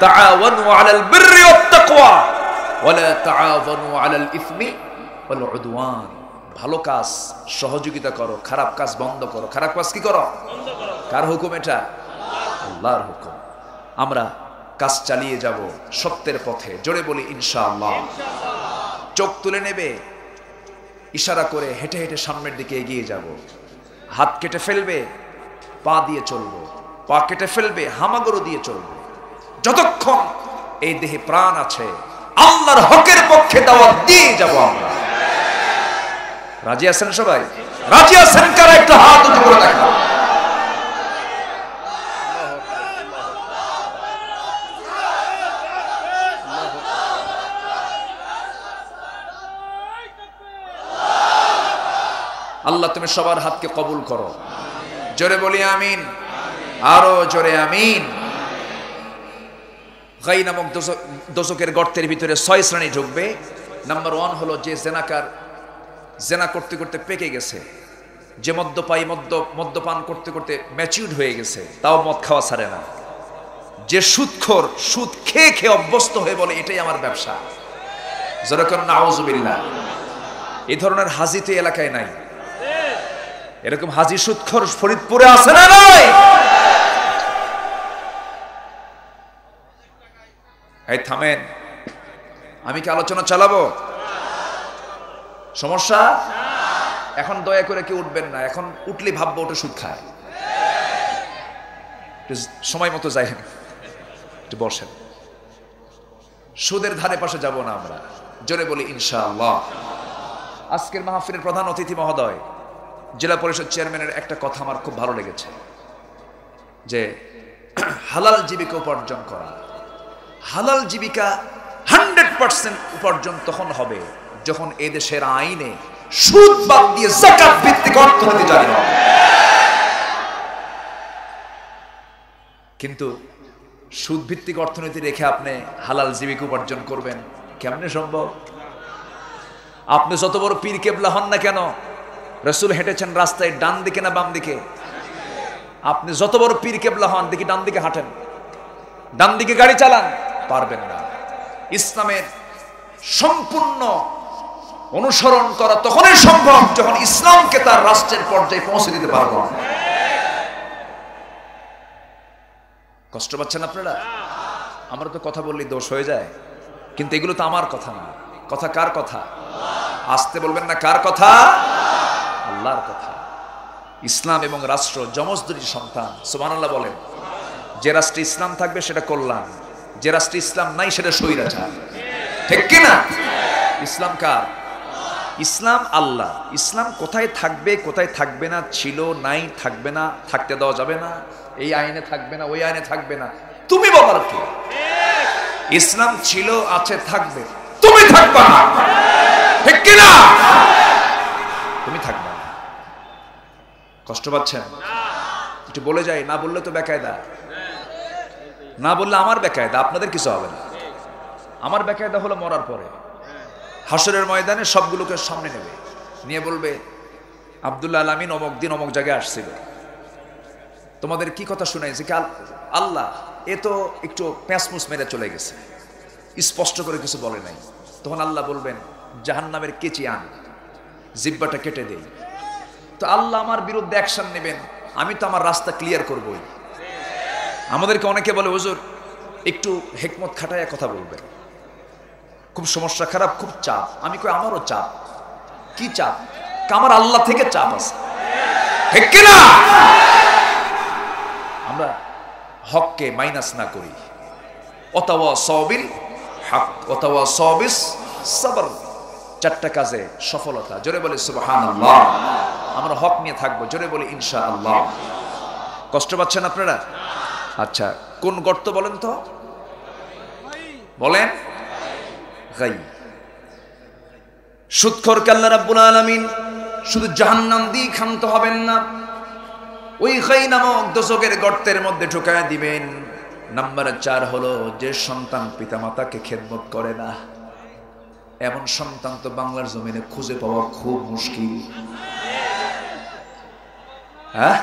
তাআওয়ানু আলাল বিররি ওয়াত তাকওয়া ওয়ালা তাআওয়ানু আলাল ইসমি ওয়াল উদওয়ান। ভালো কাজ সহযোগিতা করো, খারাপ কাজ বন্ধ করো। খারাপ কাজ কি করো? বন্ধ করো। কার হুকুম এটা? আল্লাহর হুকুম। আমরা কাজ চালিয়ে যাব সত্যের পথে। জোরে বলি ইনশাআল্লাহ। চোখ তুলে নেবে, ইশারা করে হেঁটে হেঁটে সামনের দিকে এগিয়ে যাব। হাত কেটে ফেলবে, পা দিয়ে চলবো। পা কেটে ফেলবে, হামাগুড়ো দিয়ে চলবো। যতক্ষণ এই দেহে প্রাণ আছে, আল্লাহর হকের পক্ষে দাওয়াত দিয়ে যাব আমরা। রাজি আছেন সবাই? রাজি আছেন কারা? একটা হাত উঁচু করে দেখা। আল্লাহ তুমি সবার হাতকে কবুল করো। জোরে বলি আমিন, আরো জোরে আমিন। গাই নামক দোজকের গর্তের ভিতরে 6 শ্রেণী ঢুকবে। নাম্বার 1 হলো যে জেনাকার, জেনা করতে করতে পেকে গেছে, যে মদ্যপান করতে করতে ম্যাচিউরড হয়ে গেছে, তাও মদ খাওয়া ছাড়ে না। যে সুদখোর, সুদ খেয়ে খেয়ে অভ্যস্ত হয়ে বলে এটাই আমার ব্যবসা। যেরকম নাউজুবিল্লাহ। এই ধরনের হাজি তো এলাকায় নাই। এরকম হাজি সুদখোর ফরিদপুরে আছে না নাই? এই থামেন, আমি কি আলোচনা চালাবো? সমস্যা? এখন দয়া করে কেউ উঠবেন না। এখন উঠলে ভাববো ওটা সুদ খায়। সময় মতো যাই, একটু বসেন। সুদের ধারে পাশে যাব না আমরা। জোরে বলি ইনশাআল্লাহ। আজকের মাহফিলের প্রধান অতিথি মহোদয়, জেলা পরিষদ চেয়ারম্যানের একটা কথা আমার খুব ভালো লেগেছে, যে হালাল জীবিকা উপার্জন করা। হালাল জীবিকা 100% উপার্জন তখন হবে যখন এদেশের আইনে সুদ বাদ দিয়ে যাকাত ভিত্তিক অর্থনীতি জারি হবে। কিন্তু সুদ ভিত্তিক অর্থনীতি রেখে আপনি হালাল জীবিকা উপার্জন করবেন, কেমনে সম্ভব? আপনি যত বড় পীর কেবলা হন না কেন, রাসূল হেঁটেছেন রাস্তায় ডান দিকে না বাম দিকে? আপনি যত বড় পীর কেবলা হন, দেখি ডান দিকে হাঁটেন, ডান দিকে গাড়ি চালান, পারবেন না। ইসলামের সম্পূর্ণ অনুসরণ করা তখনই সম্ভব যখন ইসলামকে তার রাষ্ট্রের পর্যায়ে পৌঁছে দিতে পারবো। কষ্ট পাচ্ছেন আপনারা? আমরা তো কথা বললেই দোষ হয়ে যায়, কিন্তু এগুলো তো আমার কথা না। কথা কার কথা? আসতে বলবেন না, কার কথা? আল্লাহর কথা। ইসলাম এবং রাষ্ট্র যমজ দুটি সন্তান। সুবহানাল্লাহ বলেন। যে রাষ্ট্রে ইসলাম থাকবে সেটা কল্যাণ, যে রাষ্ট্রে ইসলাম নাই সেটা স্বৈরাচার। ঠিক কি না? ইসলাম কার? ইসলাম আল্লাহ। ইসলাম কোথায় থাকবে কোথায় থাকবে না, ছিল নাই, থাকবে না, থাকতে দেওয়া যাবে না, এই আইনে থাকবে না, ওই আইনে থাকবে না, তুমি বলার কে? ইসলাম ছিল, আছে, থাকবে, তুমি থাকবা না, ঠিক কিনা? তুমি থাকবা না। কষ্ট পাচ্ছেন? একটু বলে যাই, না বললে তো বেকায়দা, না বললে আমার বেকায়দা, আপনাদের কিছু হবে না। আমার বেকায়দা হলো মরার পরে হাসরের ময়দানে সবগুলোকে সামনে নেবে, নিয়ে বলবে আব্দুল্লাহ আল আমিন অমুক দিন অমুক জায়গায় আসছিল, তোমাদের কি কথা শুনাইছে কি আল্লাহ, এ তো একটু প্যাঁচমুচ মেরে চলে গেছে, স্পষ্ট করে কিছু বলে নাই। তখন আল্লাহ বলবেন জাহান্নামের কেচি আন, জিব্বাটা কেটে দেই। তো আল্লাহ আমার বিরুদ্ধে অ্যাকশন নেবেন, আমি তো আমার রাস্তা ক্লিয়ার করবই। আমাদেরকে অনেকে বলে হুজুর একটু হিকমত খাটায় কথা বলবেন, খুব সমস্যা খারাপ, খুব চাপ। আমি কই আমারও চাপ। কি চাপ? আমার আল্লাহ থেকে চাপ আছে, ঠিক কিনা? আমরা হককে মাইনাস না করি। অতাওয়া সবিল হক, অতাওয়া সবিস সাবর, চারটা কাজে সফলতা। জোরে বলে সুবহানাল্লাহ। আমরা হক নিয়ে থাকবো, জোরে বলে ইনশাআল্লাহ। কষ্ট পাচ্ছেন আপনারা? আচ্ছা, কোন গর্ত বলেন তো, বলেন? গাই। সুদখোরকে আল্লাহ রাব্বুল আলামিন শুধু জাহান্নাম দিয়ে ক্ষান্ত হবেন না, ওই গাই নামক দোজখের গর্তের মধ্যে ঢুকায় দিবেন। নাম্বার 4 হলো যে সন্তান পিতামাতাকে খেদমত করে না, এমন সন্তান তো বাংলার জমিনে খুঁজে পাওয়া খুব মুশকিল। হ্যাঁ,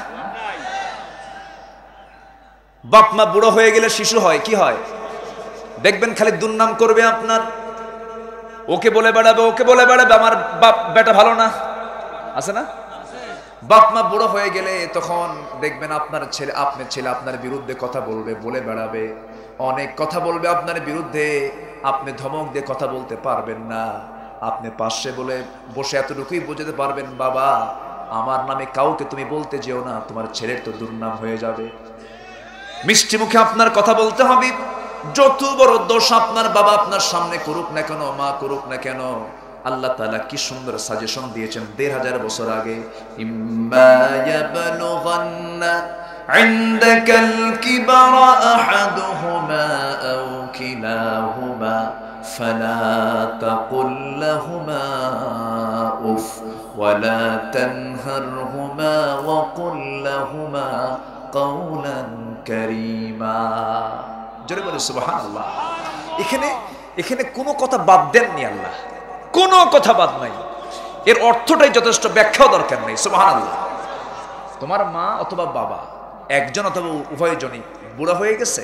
বাপ মা বুড়ো হয়ে গেলে শিশু হয়, কি হয় দেখবেন, খালি দুর্নাম করবে আপনার, ওকে বলে বেড়াবে, ওকে বলে বেড়াবে আমার বাপ বেটা ভালো না, আছে না? বাপ মা বুড়ো হয়ে গেলে তখন দেখবেন আপনার ছেলে, আপনার ছেলে আপনার বিরুদ্ধে কথা বলবে, বলে বেড়াবে, অনেক কথা বলবে আপনার বিরুদ্ধে। আপনি ধমক দিয়ে কথা বলতে পারবেন না, আপনি পাশে বলে বসে এতটুকুই বোঝাতে পারবেন, বাবা আমার নামে কাউকে তুমি বলতে যেও না, তোমার ছেলের তো দুর্নাম হয়ে যাবে। মিষ্টি মুখে আপনার কথা বলতে হবে। যত বড় দোষ আপনার বাবা আপনার সামনে করুক না কেন, মা করুক না কেন, আল্লাহ তাআলা কি সুন্দর সাজেশন দিয়েছেন ১৫০০ বছর আগে। ইম্মা ইয়াবলুগান্না ইনদাকাল কিবারা আহাদুহুমা আও কিলাহুমা ফালা তাকুল লাহুমা উফ ওয়ালা তানহারহুমা ওয়া কুল লাহুমা কাওলান কারীমা। জোরে বলে সুবহানাল্লাহ। এখানে কোনো কথা বাদ দেননি আল্লাহ, কোনো কথা বাদ নাই। এর অর্থটাই যথেষ্ট, ব্যাখ্যাও দরকার নেই। সুবহানাল্লাহ। তোমার মা অথবা বাবা, একজন অথবা উভয়জনই বুড়া হয়ে গেছে,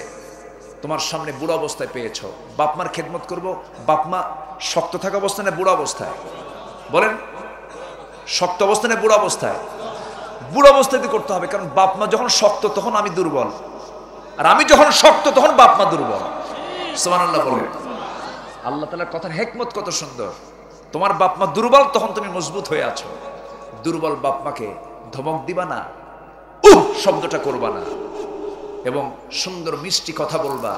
তোমার সামনে বুড়া অবস্থায় পেয়েছ, বাপ মার খেদমত করবো। বাপ মা শক্ত থাকা অবস্থানে বুড়া অবস্থায়, বলেন শক্ত অবস্থানে বুড়া অবস্থায়, বুড়া অবস্থায় করতে হবে, কারণ বাপ মা যখন শক্ত তখন আমি দুর্বল, আর আমি যখন শক্ত তখন বাপ মা দুর্বল। সুবহানাল্লাহ বলেন। আল্লাহ তাআলার কথার হিকমত কত সুন্দর। তোমার বাপ মা দুর্বল, তখন তুমি মজবুত হয়ে আছো। দুর্বল বাপ মাকে ধমক দিবা না, শব্দটা করবা না, এবং সুন্দর মিষ্টি কথা বলবা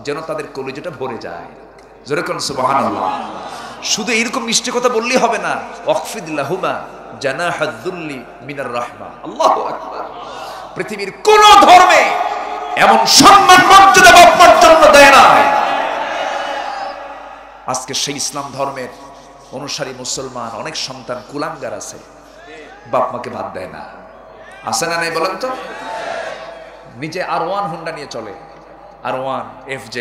যেন তাদের কলিজাটা ভরে যায়। জোরে কোন সুবহানাল্লাহ। শুধু এইরকম মিষ্টি কথা বললেই হবে না, ওয়াকফিদ লাহুমা জানাহাদ যুল্লি মিনার রাহমা। আল্লাহু আকবার। পৃথিবীর কোন ধর্মে এমন সম্মান মর্যাদা বাপ মার জন্য দেয় না। আজকে সেই ইসলাম ধর্মের অনুসারী মুসলমান অনেক সন্তান কুলাঙ্গার আছে, বাপ মাকে বাদ দেয় না। আছে না নাই বলেন তো? নিজে R1 হুন্ডা নিয়ে চলে, R1 FZ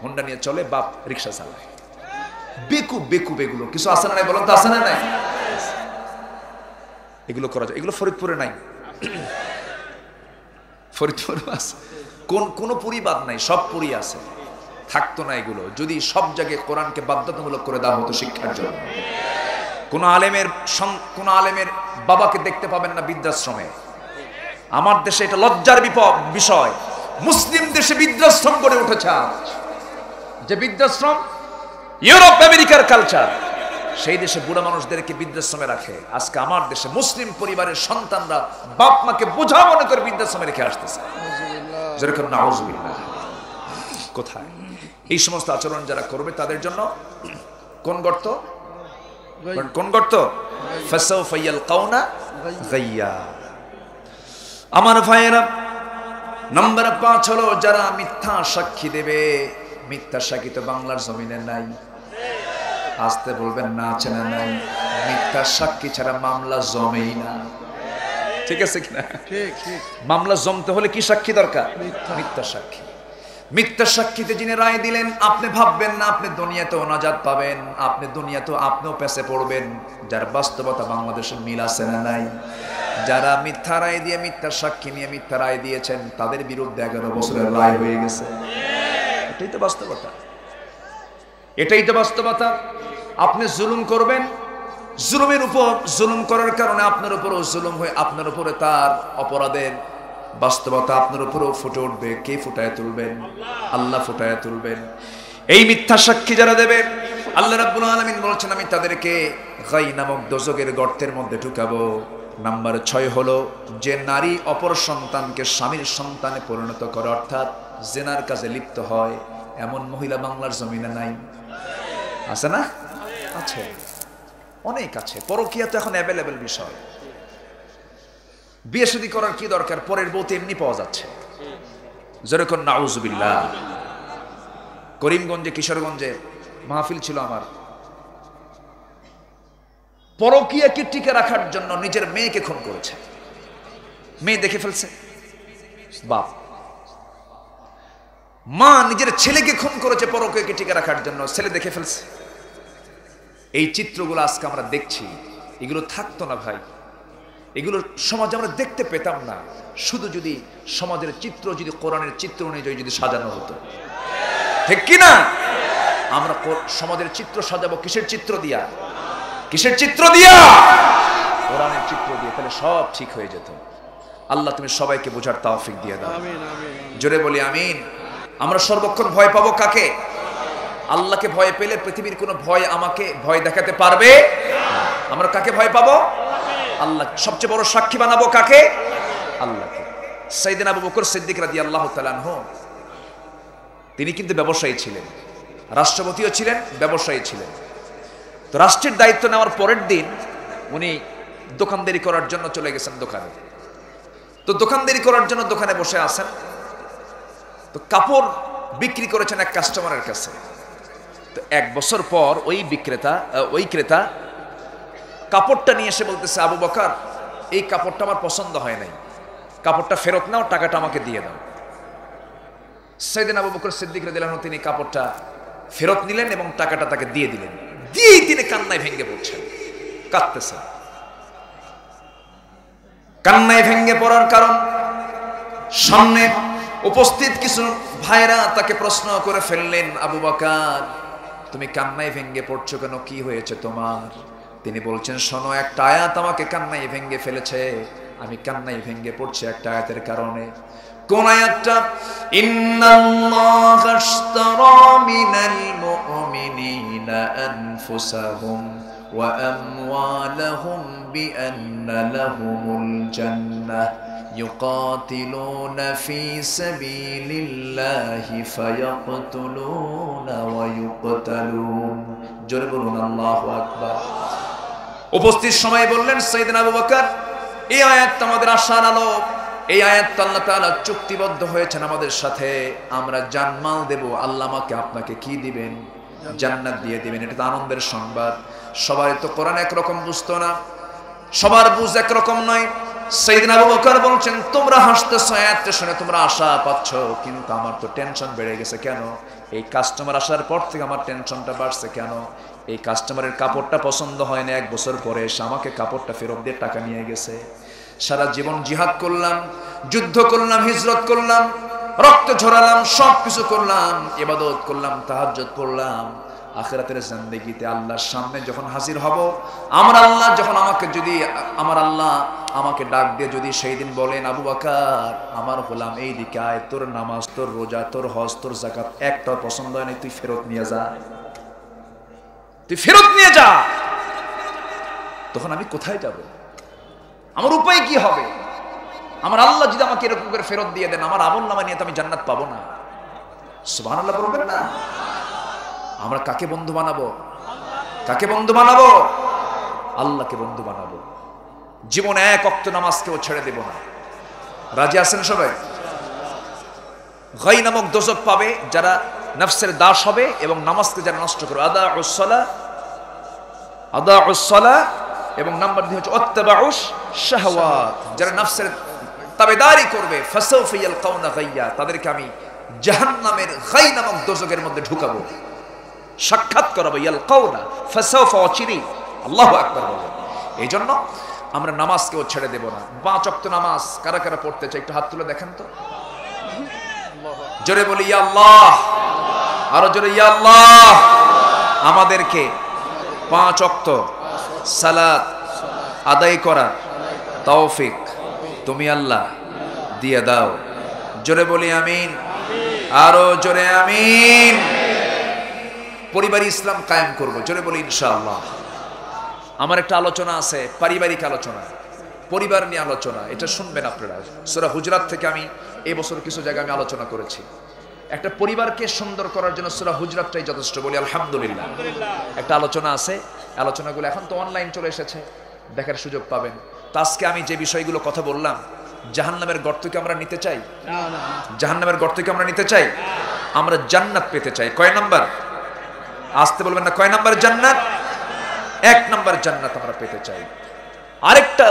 হুন্ডা নিয়ে চলে, বাপ রিক্সা চালায়। বেকুব বেকুব এগুলো কিছু আছে না নাই বলেন তো? আছে না নাই? এগুলো করা যায়, এগুলো ফরিদপুরে নাই, ফরিদপুরে আছে। কোন পুরি বাদ নাই, সব পুরি আছে। থাকতো না এগুলো যদি সব জায়গায় কোরআনকে বাধ্যতামূলক করে দেওয়া হতো শিক্ষার জন্য। কোন আলেমের বাবাকে দেখতে পাবেন না বৃদ্ধাশ্রমে। আমার দেশে এটা লজ্জার বিষয়। মুসলিম দেশে বৃদ্ধাশ্রম গড়ে উঠেছে আজ, যে বৃদ্ধাশ্রম ইউরোপ আমেরিকার কালচার, সেই দেশে বুড়া মানুষদেরকে বৃদ্ধাশ্রমে রাখে। আজকে আমার দেশে মুসলিম পরিবারের সন্তানরা বাপ মাকে বোঝা মনে করে বৃদ্ধাশ্রমে রেখে আসতেছে। যেরকম নাউজুবিল্লাহ। কোথায় এই সমস্ত আচরণ যারা করবে তাদের জন্য কোন গর্ত? কোন গর্ত? ফাসাউফা ইয়ালকাউনা গাইয়া। আমার ভাইয়েরা, নাম্বার 5 হলো যারা মিথ্যা সাক্ষী দেবে, মিথ্যা সাক্ষী তো বাংলার জমিনে নাই। আসতে বলবেন না, আছে না নাই? মিথ্যা সাক্ষী ছাড়া মামলা জমেই না। ঠিক আছে কিনা? মামলা জমতে হলে কি সাক্ষী দরকার? মিথ্যা সাক্ষী। মিথ্যা সাক্ষীতে যিনি রায় দিলেন, আপনি ভাববেন না আপনি দুনিয়াতে নাজাত পাবেন, আপনি দুনিয়াতে আপনিও পেছে পড়বেন। যার বাস্তবতা বাংলাদেশের মিল আছে না নাই? যারা মিথ্যা রায় দিয়ে, মিথ্যা সাক্ষী নিয়ে মিথ্যা রায় দিয়েছেন, তাদের বিরুদ্ধে 11 বছরের রায় হয়ে গেছে। এটাই তো বাস্তবতা, এটাই তো বাস্তবতা। আপনি জুলুম করবেন, জুলুমের উপর জুলুম করার কারণে আপনার উপরও জুলুম হয়ে আপনার উপরে তার অপরাধের বাস্তবতা আপনার উপরও ফুটে উঠবে। কে ফুটায় তুলবেন? আল্লাহ ফুটায় তুলবেন। এই মিথ্যা সাক্ষী যারা দেবে, আল্লাহ রাব্বুল আলামিন বলেছেন আমি তাদেরকে গাই নামক দোজখের গর্তের মধ্যে ঢুকাবো। নাম্বার 6 হলো যে নারী অপর সন্তানকে স্বামীর সন্তানে পরিণত করে, অর্থাৎ জেনার কাজে লিপ্ত হয়, এমন মহিলা বাংলার জমিনে নাই। আছে না? আছে, অনেক আছে। পরকীয়া তো এখন অ্যাভেলেবেল বিষয়। বিয়ে শাদী করার কি দরকার? পরের বউ তো এমনি পাওয়া যাচ্ছে। যেরকম নাউজুবিল্লাহ, করিমগঞ্জে কিশোরগঞ্জে মাহফিল ছিল আমার। পরকীয়াকে টিকে রাখার জন্য নিজের মেয়েকে খুন করেছে। মেয়ে দেখে ফেলছে, বাপ মা নিজের ছেলেকে খুন করেছে পরকীয়াকে টিকে রাখার জন্য, ছেলে দেখে ফেলছে। এই চিত্রগুলো আজকে আমরা দেখছি, এগুলো থাকতো না ভাই, এগুলো সমাজে আমরা দেখতে পেতাম না। শুধু যদি সমাজের চিত্র যদি কোরআনের চিত্র অনুযায়ী যদি সাজানো হতো, ঠিক কিনা? আমরা সমাজের চিত্র সাজাবো কিসের চিত্র দিয়া? কিসের চিত্র দিয়া? কোরআনের চিত্র দিয়ে। তাহলে সব ঠিক হয়ে যেত। আল্লাহ তুমি সবাইকে বোঝার তৌফিক দিয়ে দাও। জোরে বলি আমিন। আমরা সর্বক্ষণ ভয় পাবো কাকে? আল্লাহকে ভয় পেলে পৃথিবীর কোনো ভয় আমাকে ভয় দেখাতে পারবে? আমরা কাকে ভয় পাবো? আল্লাহ। সবচেয়ে বড় সাক্ষী বানাবো কাকে? আল্লাহকে। সাইয়েদনা আবু বকর সিদ্দিক রাদিয়াল্লাহু তাআলা আনহু, তিনি কিন্তু ব্যবসায়ী ছিলেন, রাষ্ট্রপতিও ছিলেন, ব্যবসায়ী ছিলেন। তো রাষ্ট্রের দায়িত্ব নেওয়ার পরের দিন উনি দোকানদারি করার জন্য চলে গেছেন দোকানে। তো দোকানদারি করার জন্য দোকানে বসে আছেন। তো কাপড় বিক্রি করেছেন এক কাস্টমারের কাছে। তো 1 বছর পর ওই ক্রেতা কাপড়টা নিয়ে এসে বলতেছে, আবু বকর এই কাপড়টা আমার পছন্দ হয় নাই, কাপড়টা ফেরত নাও, টাকাটা আমাকে দিয়ে দাও। সাইয়েদনা আবু বকর সিদ্দিক রাদিয়াল্লাহু আনহু তিনি কাপড়টা ফেরত নিলেন এবং টাকাটা তাকে দিয়ে দিলেন। দিয়েই তিনি কান্নায় ভেঙে পড়ছেন, কাঁদতেছেন। কান্নায় ভেঙে পড়ার কারণ, সামনে উপস্থিত কিছু ভাইরা তাকে প্রশ্ন করে ফেললেন, আবু বকর তুমি কান্নায় ভেঙে পড়ছো কেন? কি হয়েছে তোমার? তিনি বলছেন, শোনো, একটা আয়াত আমাকে কান্নায় ভেঙে ফেলেছে। আমি কান্নায় ভেঙে পড়ছি একটা আয়াতের কারণে। কোন আয়াতটা? ইন্নাল্লাহা আশতারা মিনাল মুমিনিনা আনফুসাহুম ওয়া আমওয়ালাহুম বিআন্না লাহুমুল জান্নাহ ইউকাতিলুনা ফি সাবিলিল্লাহি ফায়াকতুলুনা ওয়া ইউকতালুন। জোরে বলুন আল্লাহু আকবার। উপস্থিত সময় বললেন সাইয়েদনা আবু বকর, এই আয়াত আমাদের আশার আলো। এই আয়াত আল্লাহ তাআলা চুক্তিবদ্ধ হয়েছেন আমাদের সাথে, আমরা জানমাল দেব, আল্লাহ আমাকে আপনাকে কি দিবেন? জান্নাত দিয়ে দিবেন। এটা তো আনন্দের সংবাদ। সবাই তো কোরআন একরকম বুঝতো না, সবার বুঝ একরকম নয়। সাইয়েদনা আবু বকর বলছেন, তোমরা হাসতেছো আয়াতটা শুনে, তোমরা আশা পাচ্ছ, কিন্তু আমার তো টেনশন বেড়ে গেছে। কেন? এই কাস্টমার আসার পর থেকে আমার টেনশনটা বাড়ছে। কেন? এই কাস্টমারের কাপড়টা পছন্দ হয় না, 1 বছর পরে এসে আমাকে কাপড়টা ফেরত দিয়ে টাকা নিয়ে গেছে। সারা জীবন জিহাদ করলাম, যুদ্ধ করলাম, হিজরত করলাম, রক্ত ঝরালাম, সব কিছু করলাম, ইবাদত করলাম, তাহাজ্জুদ পড়লাম। আখিরাতের জিন্দেগিতে আল্লাহর সামনে যখন হাজির হব, আমার আল্লাহ আমাকে ডাক দিয়ে যদি সেই দিন বলেন, আবু বকর আমার গোলাম এই দিকে আয়, তোর নামাজ, তোর রোজা, তোর হজ, তোর যাকাত একটাও পছন্দ হয় না, তুই ফেরত নিয়ে যা, তুই ফেরত নিয়ে যা। তখন আমি কোথায় যাব? আমার উপায় কি হবে? আমার আল্লাহ যদি আমাকে এরকম করে ফেরত দিয়ে দেন, আমার আমলনামা নিয়ে তো আমি জান্নাত পাবো না। সুবহানাল্লাহ বলবেন না? আমরা কাকে বন্ধু বানাবো? কাকে বন্ধু বানাবো? আল্লাহকে বন্ধু বানাবো। জীবনে 1 ওয়াক্ত নামাজকেও ছেড়ে দেব না। রাজি আছেন সবাই? গাই নামক দোজখ পাবে যারা নফসের দাস হবে এবং নামাজকে যারা নষ্ট করবে। আদাউস সালাহ এবং নাম্বার 2 হচ্ছে ওয়াত্তাবাউস শাহওয়াত, যারা নফসের তাবেদারি করবে ফাসাউফা ইয়ালকাউনা গাইয়া, তাদেরকে আমি জাহান্নামের গাই নামক দোজখের মধ্যে ঢুকাবো, সাক্ষাৎ করাবো। ইয়ালকাউনা ফাসাউফা, অচিরেই। আল্লাহু আকবার বলেন। এই জন্য আমরা নামাজকেও ছেড়ে দেব না। 5 ওয়াক্ত নামাজ কারা কারা পড়তে চাই একটু হাত তুলে দেখেন তো। জোরে বলি ইয়া আল্লাহ, আরো জোরে ইয়া আল্লাহ। আমাদেরকে 5 ওয়াক্ত সালাত আদায় করা তৌফিক তুমি আল্লাহ দিয়ে দাও। জোরে বলি আমিন, আরো জোরে আমিন। পরিবারী ইসলাম কায়েম করব, জোরে বলি ইনশাআল্লাহ। আমার একটা আলোচনা আছে, পারিবারিক আলোচনা, পরিবার নিয়ে আলোচনা, এটা শুনবেন আপনারা। সূরা হুজরাত থেকে আমি এই বছর কিছু জায়গায় আমি আলোচনা করেছি। একটা পরিবারকে সুন্দর করার জন্য সূরা হুজরাতটাই যথেষ্ট, বলি আলহামদুলিল্লাহ। একটা আলোচনা আছে, আলোচনাগুলো এখন তো অনলাইন চলে এসেছে, দেখার সুযোগ পাবেন। তো আজকে আমি যে বিষয়গুলো কথা বললাম, জাহান্নামের গর্তকে আমরা নিতে চাই? জাহান্নামের গর্তকে আমরা নিতে চাই? আমরা জান্নাত পেতে চাই। কয় নাম্বার? আসতে বলবেন না, কয় নাম্বার জান্নাত? 1 নাম্বার জান্নাত আমরা পেতে চাই। আরেকটা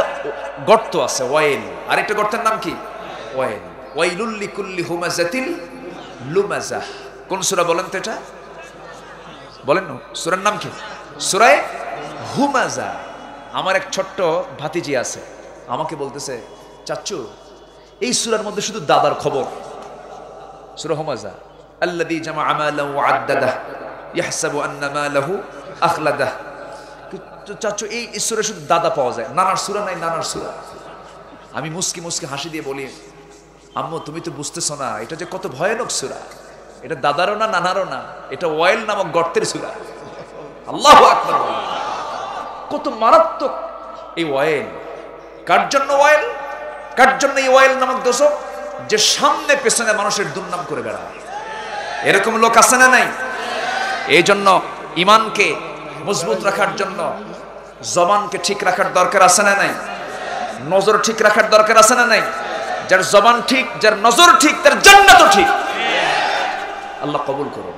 গর্ত আছে, ওয়াইল। আরেকটা গর্তের নাম কি? ওয়াইল। ওয়াইলুল লিকুল্লি হুমাযাতিল লুমাযাহ। কোন সূরা বলেন তো এটা? বলেন না, সূরার নাম কি? সূরা হুমাযা। আমার এক ছোট্ট ভাতিজি আছে, আমাকে বলতেছে, চাচ্চু এই সূরার মধ্যে শুধু দাদার খবর। সূরা হুমাযা, আল্লাযী জামাআ মালাহু ওয়া আদ্দাদাহ ইয়াহসাবু আন্না মালাহু আখলাদাহ। চাচ্চু এই সূরা শুধু দাদা পাওয়া যায়, নানার সূরা নাই, নানার সূরা। আমি মুস্কি মুস্কি হাসি দিয়ে বলি, আম্মু তুমি তো বুঝতেছো না, এটা যে কত ভয়ানক সূরা। এটা দাদারও না, নানারও না, এটা ওয়াইল নামক গর্তের সূরা। আল্লাহু আকবার। কত মারাত্মক এই ওয়াইল। কার জন্য ওয়াইল? কার জন্য এই ওয়াইল নামক দোজখ? যে সামনে পেছনে মানুষের দুর্নাম করে বেড়ায়। এরকম লোক আছে না নাই? এই জন্য ঈমানকে মজবুত রাখার জন্য জবানকে ঠিক রাখার দরকার আছে না নাই? নজর ঠিক রাখার দরকার আছে না নাই? যার জবান ঠিক, যার নজর ঠিক, তার জান্নাতও ঠিক। আল্লাহ কবুল করুন।